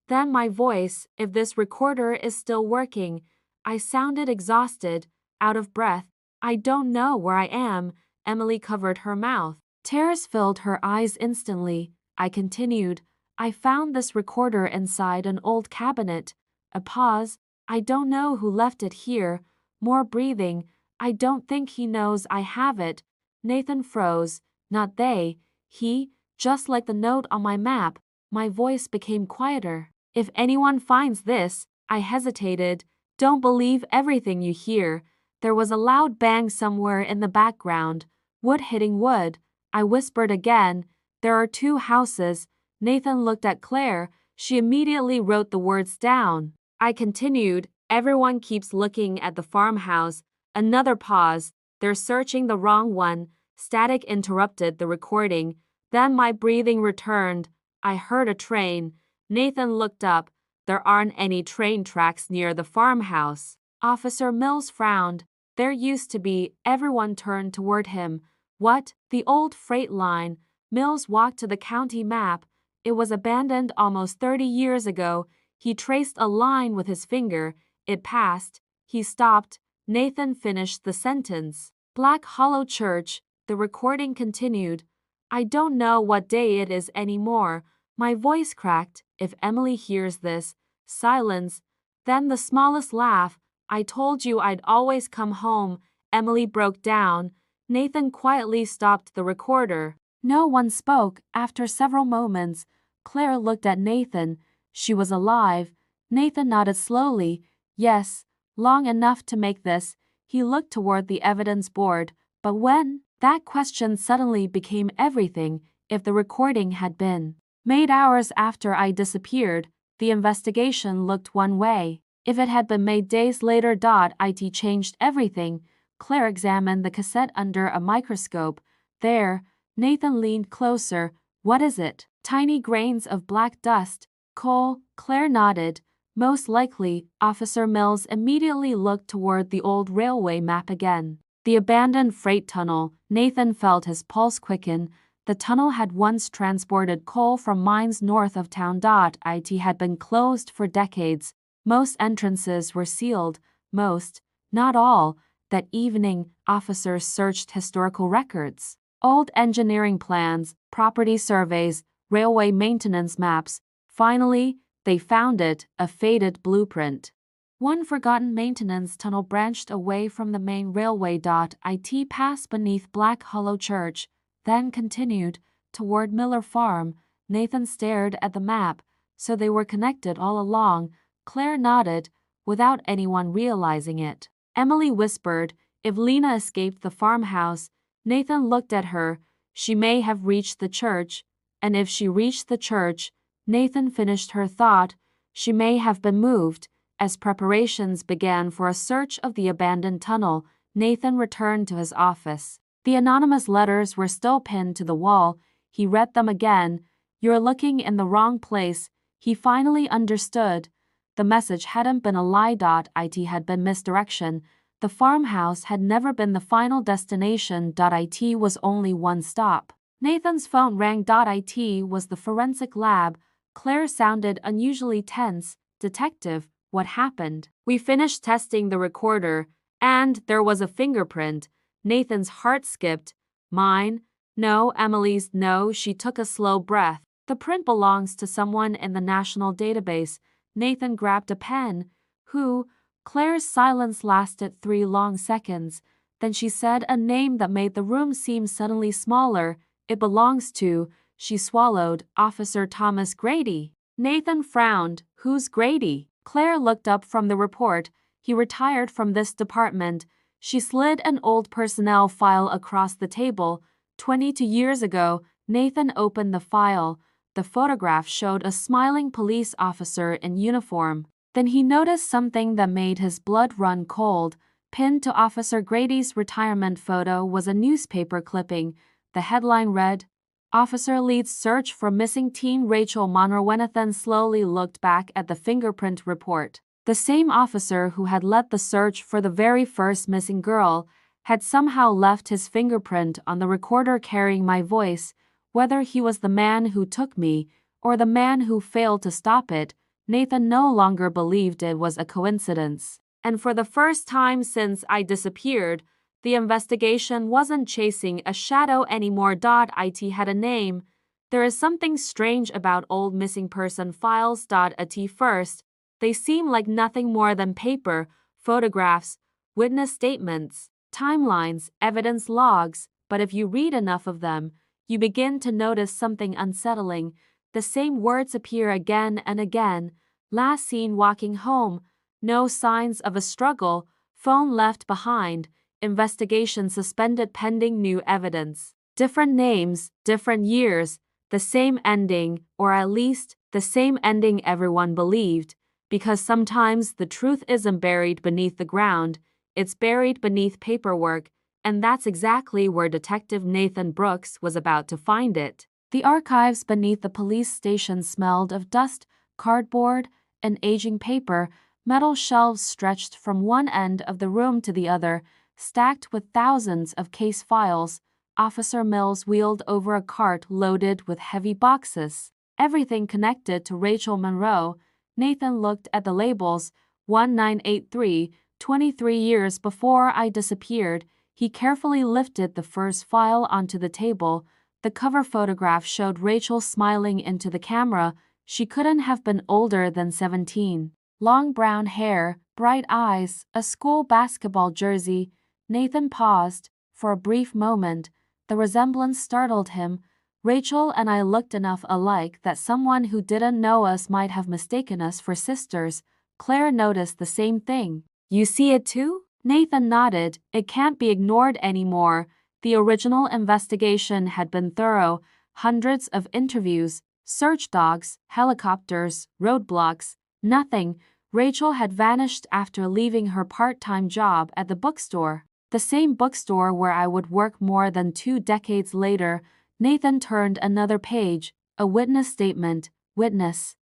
Then my voice, if this recorder is still working. I sounded exhausted, out of breath. I don't know where I am. Emily covered her mouth. Tears filled her eyes instantly. I continued. I found this recorder inside an old cabinet. A pause. I don't know who left it here. More breathing. I don't think he knows I have it. Nathan froze. Not they. He, just like the note on my map. My voice became quieter. If anyone finds this, I hesitated. Don't believe everything you hear. There was a loud bang somewhere in the background. Wood hitting wood. I whispered again. There are 2 houses. Nathan looked at Claire. She immediately wrote the words down. I continued. Everyone keeps looking at the farmhouse. Another pause. They're searching the wrong one. Static interrupted the recording. Then my breathing returned. I heard a train. Nathan looked up. There aren't any train tracks near the farmhouse. Officer Mills frowned. There used to be. Everyone turned toward him. What? The old freight line. Mills walked to the county map. It was abandoned almost 30 years ago. He traced a line with his finger. It passed. He stopped. Nathan finished the sentence. Black Hollow Church. The recording continued. I don't know what day it is anymore. My voice cracked. If Emily hears this. Silence. Then the smallest laugh. I told you I'd always come home. Emily broke down. Nathan quietly stopped the recorder. No one spoke. After several moments, Claire looked at Nathan. She was alive. Nathan nodded slowly. Yes, long enough to make this. He looked toward the evidence board. But when? That question suddenly became everything. If the recording had been made hours after I disappeared, the investigation looked one way. If it had been made days later, it changed everything. Claire examined the cassette under a microscope. There, Nathan leaned closer. What is it? Tiny grains of black dust. Coal. Claire nodded. Most likely. Officer Mills immediately looked toward the old railway map again. The abandoned freight tunnel. Nathan felt his pulse quicken. The tunnel had once transported coal from mines north of town. It had been closed for decades. Most entrances were sealed. Most, not all. That evening, officers searched historical records, old engineering plans, property surveys, railway maintenance maps. Finally, they found it, a faded blueprint. One forgotten maintenance tunnel branched away from the main railway. It passed beneath Black Hollow Church, then continued toward Miller Farm. Nathan stared at the map. So they were connected all along. Claire nodded, without anyone realizing it. Emily whispered, if Lena escaped the farmhouse. Nathan looked at her. She may have reached the church. And if she reached the church, Nathan finished her thought, she may have been moved. As preparations began for a search of the abandoned tunnel, Nathan returned to his office. The anonymous letters were still pinned to the wall. He read them again. You're looking in the wrong place. He finally understood. The message hadn't been a lie. It had been misdirection. The farmhouse had never been the final destination. It was only one stop. Nathan's phone rang. It was the forensic lab. Claire sounded unusually tense. Detective, what happened? We finished testing the recorder, and there was a fingerprint. Nathan's heart skipped. Mine? No. Emily's? No. She took a slow breath. The print belongs to someone in the national database. Nathan grabbed a pen. Who? Claire's silence lasted 3 long seconds. Then she said a name that made the room seem suddenly smaller. It belongs to, she swallowed, Officer Thomas Grady. Nathan frowned. Who's Grady? Claire looked up from the report. He retired from this department. She slid an old personnel file across the table. 22 years ago, Nathan opened the file. The photograph showed a smiling police officer in uniform. Then he noticed something that made his blood run cold. Pinned to Officer Grady's retirement photo was a newspaper clipping. The headline read, Officer leads search for missing teen Rachel Monroe. Nathan slowly looked back at the fingerprint report. The same officer who had led the search for the very first missing girl had somehow left his fingerprint on the recorder carrying my voice. Whether he was the man who took me or the man who failed to stop it, Nathan no longer believed it was a coincidence. And for the first time since I disappeared, the investigation wasn't chasing a shadow anymore. It had a name. There is something strange about old missing person files. At first, they seem like nothing more than paper, photographs, witness statements, timelines, evidence logs, but if you read enough of them, you begin to notice something unsettling. The same words appear again and again. Last seen walking home, no signs of a struggle, phone left behind, investigation suspended pending new evidence. Different names, different years, the same ending, or at least the same ending everyone believed, because sometimes the truth isn't buried beneath the ground, it's buried beneath paperwork, and that's exactly where Detective Nathan Brooks was about to find it. The archives beneath the police station smelled of dust, cardboard, and aging paper. Metal shelves stretched from one end of the room to the other, stacked with thousands of case files. Officer Mills wheeled over a cart loaded with heavy boxes. Everything connected to Rachel Monroe. Nathan looked at the labels. 1983, 23 years before I disappeared. He carefully lifted the first file onto the table. The cover photograph showed Rachel smiling into the camera. She couldn't have been older than 17. Long brown hair, bright eyes, a school basketball jersey. Nathan paused. For a brief moment, the resemblance startled him. Rachel and I looked enough alike that someone who didn't know us might have mistaken us for sisters. Claire noticed the same thing. You see it too? Nathan nodded. It can't be ignored anymore. The original investigation had been thorough. Hundreds of interviews, search dogs, helicopters, roadblocks. Nothing. Rachel had vanished after leaving her part-time job at the bookstore. The same bookstore where I would work more than 2 decades later. Nathan turned another page. A witness statement. Witness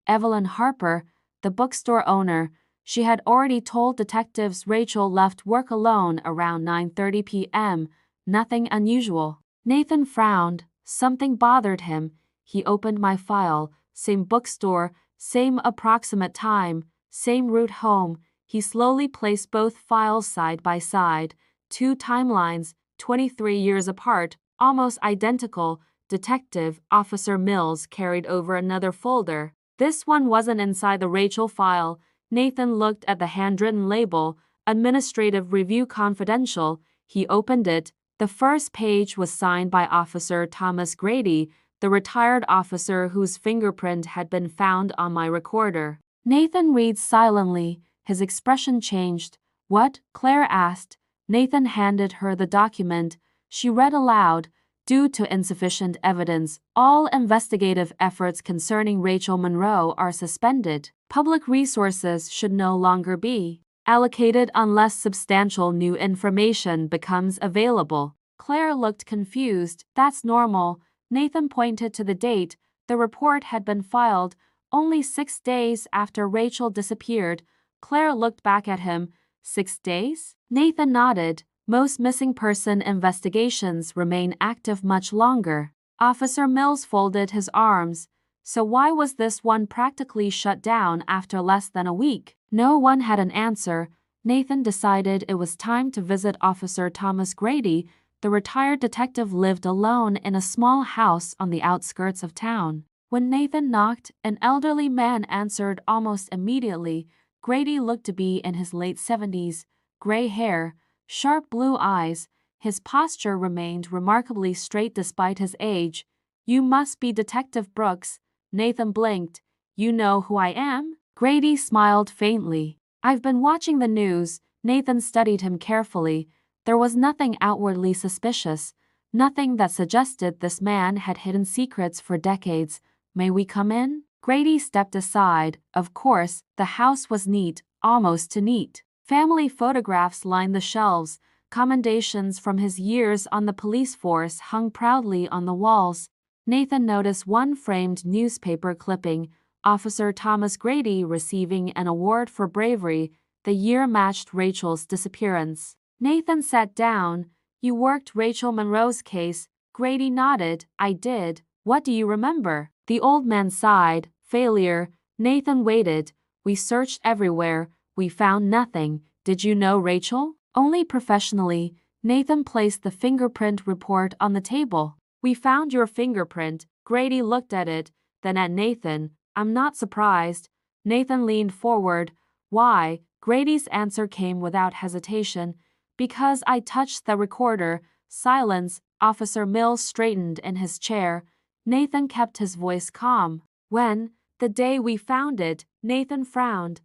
Evelyn Harper, the bookstore owner. She had already told detectives Rachel left work alone around 9:30 p.m. Nothing unusual. Nathan frowned. Something bothered him. He opened my file. Same bookstore, same approximate time, same route home. He slowly placed both files side by side. 2 timelines, 23 years apart, almost identical. Detective Officer Mills carried over another folder. This one wasn't inside the Rachel file. Nathan looked at the handwritten label, Administrative Review Confidential. He opened it. The first page was signed by Officer Thomas Grady, the retired officer whose fingerprint had been found on my recorder. Nathan reads silently. His expression changed. What? Claire asked. Nathan handed her the document. She read aloud. Due to insufficient evidence, all investigative efforts concerning Rachel Monroe are suspended. Public resources should no longer be allocated unless substantial new information becomes available. Claire looked confused. That's normal. Nathan pointed to the date. The report had been filed only 6 days after Rachel disappeared. Claire looked back at him. 6 days? Nathan nodded. Most missing person investigations remain active much longer. Officer Mills folded his arms. So why was this one practically shut down after less than a week? No one had an answer. Nathan decided it was time to visit Officer Thomas Grady. The retired detective lived alone in a small house on the outskirts of town. When Nathan knocked, an elderly man answered almost immediately. Grady looked to be in his late 70s, gray hair, sharp blue eyes. His posture remained remarkably straight despite his age. You must be Detective Brooks. Nathan blinked. You know who I am? Grady smiled faintly. I've been watching the news. Nathan studied him carefully. There was nothing outwardly suspicious, nothing that suggested this man had hidden secrets for decades. May we come in? Grady stepped aside. Of course, the house was neat, almost too neat. Family photographs lined the shelves. Commendations from his years on the police force hung proudly on the walls. Nathan noticed one framed newspaper clipping. Officer Thomas Grady receiving an award for bravery. The year matched Rachel's disappearance. Nathan sat down. You worked Rachel Monroe's case. Grady nodded. I did. What do you remember? The old man sighed. Failure. Nathan waited. We searched everywhere. We found nothing. Did you know Rachel? Only professionally. Nathan placed the fingerprint report on the table. We found your fingerprint. Grady looked at it, then at Nathan. I'm not surprised. Nathan leaned forward. Why? Grady's answer came without hesitation. Because I touched the recorder. Silence. Officer Mills straightened in his chair. Nathan kept his voice calm. When? The day we found it. Nathan frowned.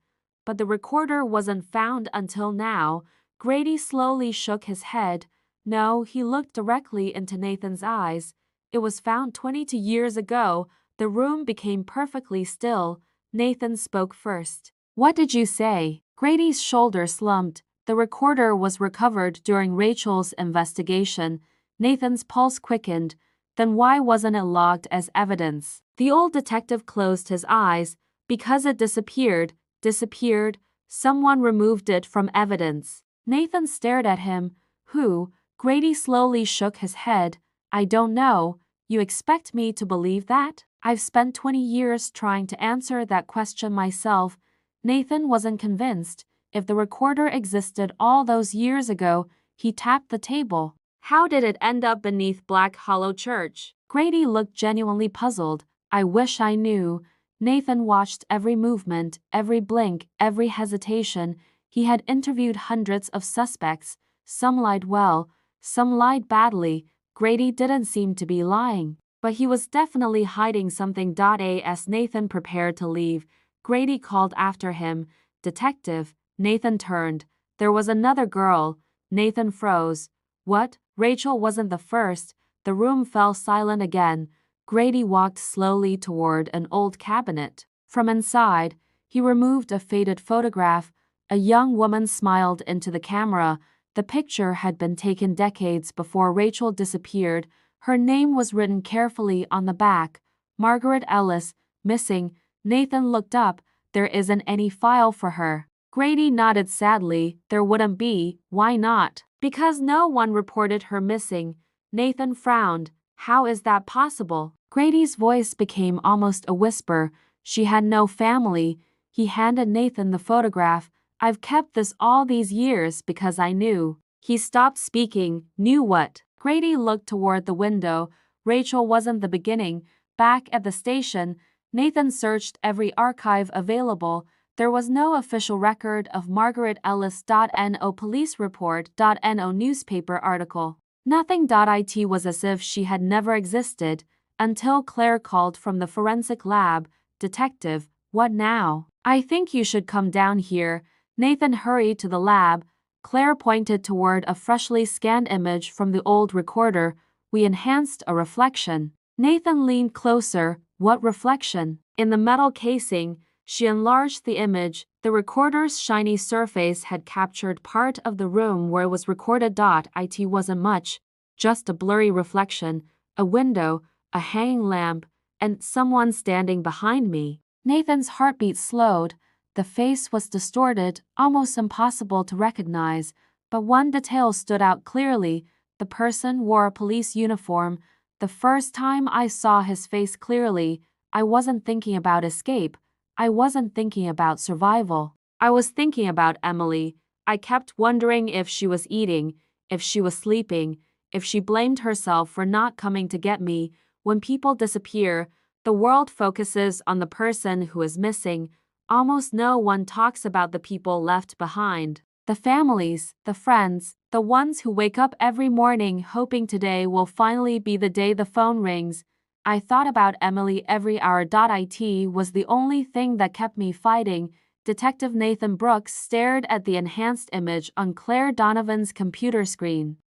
But the recorder wasn't found until now. Grady slowly shook his head. No, he looked directly into Nathan's eyes. It was found 22 years ago. The room became perfectly still. Nathan spoke first. What did you say? Grady's shoulders slumped. The recorder was recovered during Rachel's investigation. Nathan's pulse quickened. Then why wasn't it logged as evidence? The old detective closed his eyes. Because it disappeared. Disappeared. Someone removed it from evidence. Nathan stared at him. Who? Grady slowly shook his head. I don't know. You expect me to believe that? I've spent 20 years trying to answer that question myself. Nathan wasn't convinced. If the recorder existed all those years ago, he tapped the table. How did it end up beneath Black Hollow Church? Grady looked genuinely puzzled. I wish I knew. Nathan watched every movement, every blink, every hesitation. He had interviewed hundreds of suspects. Some lied well, some lied badly. Grady didn't seem to be lying. But he was definitely hiding something. As Nathan prepared to leave, Grady called after him. Detective. Nathan turned. There was another girl. Nathan froze. What? Rachel wasn't the first. The room fell silent again. Grady walked slowly toward an old cabinet. From inside, he removed a faded photograph. A young woman smiled into the camera. The picture had been taken decades before Rachel disappeared. Her name was written carefully on the back. Margaret Ellis, missing. Nathan looked up. There isn't any file for her. Grady nodded sadly. There wouldn't be. Why not? Because no one reported her missing. Nathan frowned. How is that possible? Grady's voice became almost a whisper. She had no family. He handed Nathan the photograph. I've kept this all these years because I knew. He stopped speaking. Knew what? Grady looked toward the window. Rachel wasn't the beginning. Back at the station, Nathan searched every archive available. There was no official record of Margaret Ellis. No police report. No newspaper article. Nothing. It was as if she had never existed, until Claire called from the forensic lab. Detective, what now? I think you should come down here. Nathan hurried to the lab. Claire pointed toward a freshly scanned image from the old recorder. We enhanced a reflection. Nathan leaned closer. What reflection? In the metal casing, she enlarged the image. The recorder's shiny surface had captured part of the room where it was recorded. It wasn't much, just a blurry reflection, a window, a hanging lamp, and someone standing behind me. Nathan's heartbeat slowed. The face was distorted, almost impossible to recognize, but one detail stood out clearly. The person wore a police uniform. The first time I saw his face clearly, I wasn't thinking about escape. I wasn't thinking about survival. I was thinking about Emily. I kept wondering if she was eating, if she was sleeping, if she blamed herself for not coming to get me. When people disappear, the world focuses on the person who is missing. Almost no one talks about the people left behind. The families, the friends, the ones who wake up every morning hoping today will finally be the day the phone rings. I thought about Emily every hour. It was the only thing that kept me fighting. Detective Nathan Brooks stared at the enhanced image on Claire Donovan's computer screen.